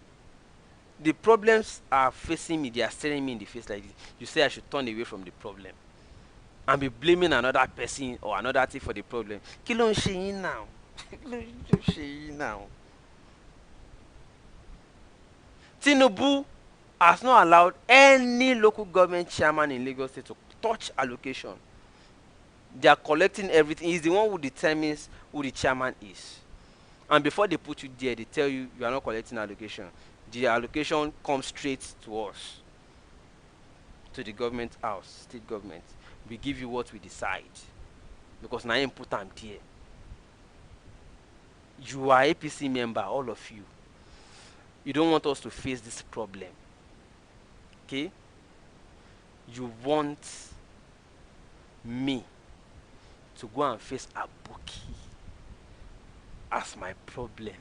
the problems are facing me, they are staring me in the face like this. You say I should turn away from the problem and be blaming another person or another thing for the problem. Kí ló ń ṣe yín now? Kí ló ń ṣe yín now? Tinubu has not allowed any local government chairman in Lagos State to touch allocation. They are collecting everything. He's the one who determines who the chairman is. And before they put you there, they tell you you are not collecting allocation. The allocation comes straight to us, to the government house, state government. We give you what we decide. Because now input them there. You are APC member, all of you. You don't want us to face this problem. Okay? You want me to go and face Aboki as my problem.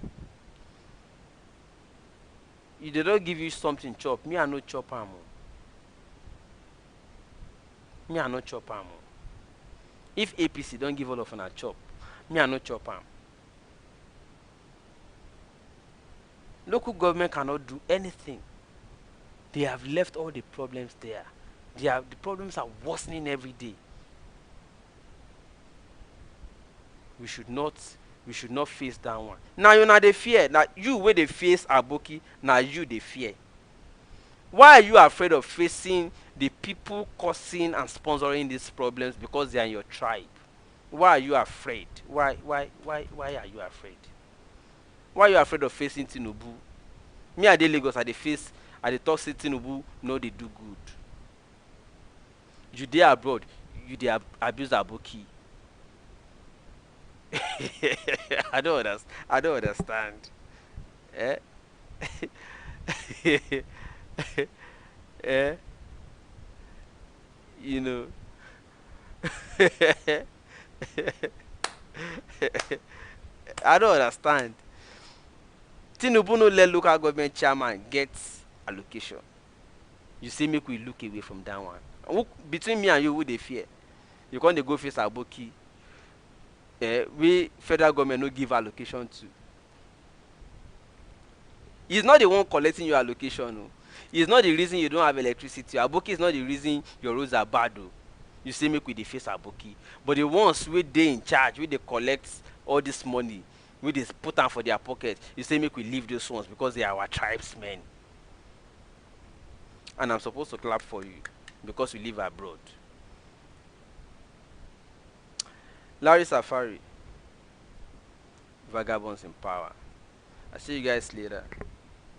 If they don't give you something chop, me I no chop am. Me I no chop am. If APC don't give all of an a chop, me I no chop am. Local government cannot do anything. They have left all the problems there. The problems are worsening every day. We should not face that one. Now you know they fear. Now you where they face Aboki, now you they fear. Why are you afraid of facing the people causing and sponsoring these problems because they are in your tribe? Why are you afraid? Why are you afraid? Why are you afraid of facing Tinubu? Me at the Lagos at the face at the talk say Tinubu no they do good. You there abroad, you they abuse Aboki. I don't understand. Eh? Eh? You know. I don't understand. Tinubu no let local government chairman get allocation. You say make we look away from that one. Between me and you, who they fear? You can't go face Aboki. we federal government no give allocation to. He's not the one collecting your allocation. No. It's not the reason you don't have electricity. Aboki is not the reason your roads are bad. Though. You say make we dey face Aboki. But the ones wey dey in charge, wey dey collect all this money, wey dey put am for their pocket, you say make we leave those ones because they are our tribesmen. And I'm supposed to clap for you because you live abroad. Larry Safari, Vagabonds in Power. I'll see you guys later.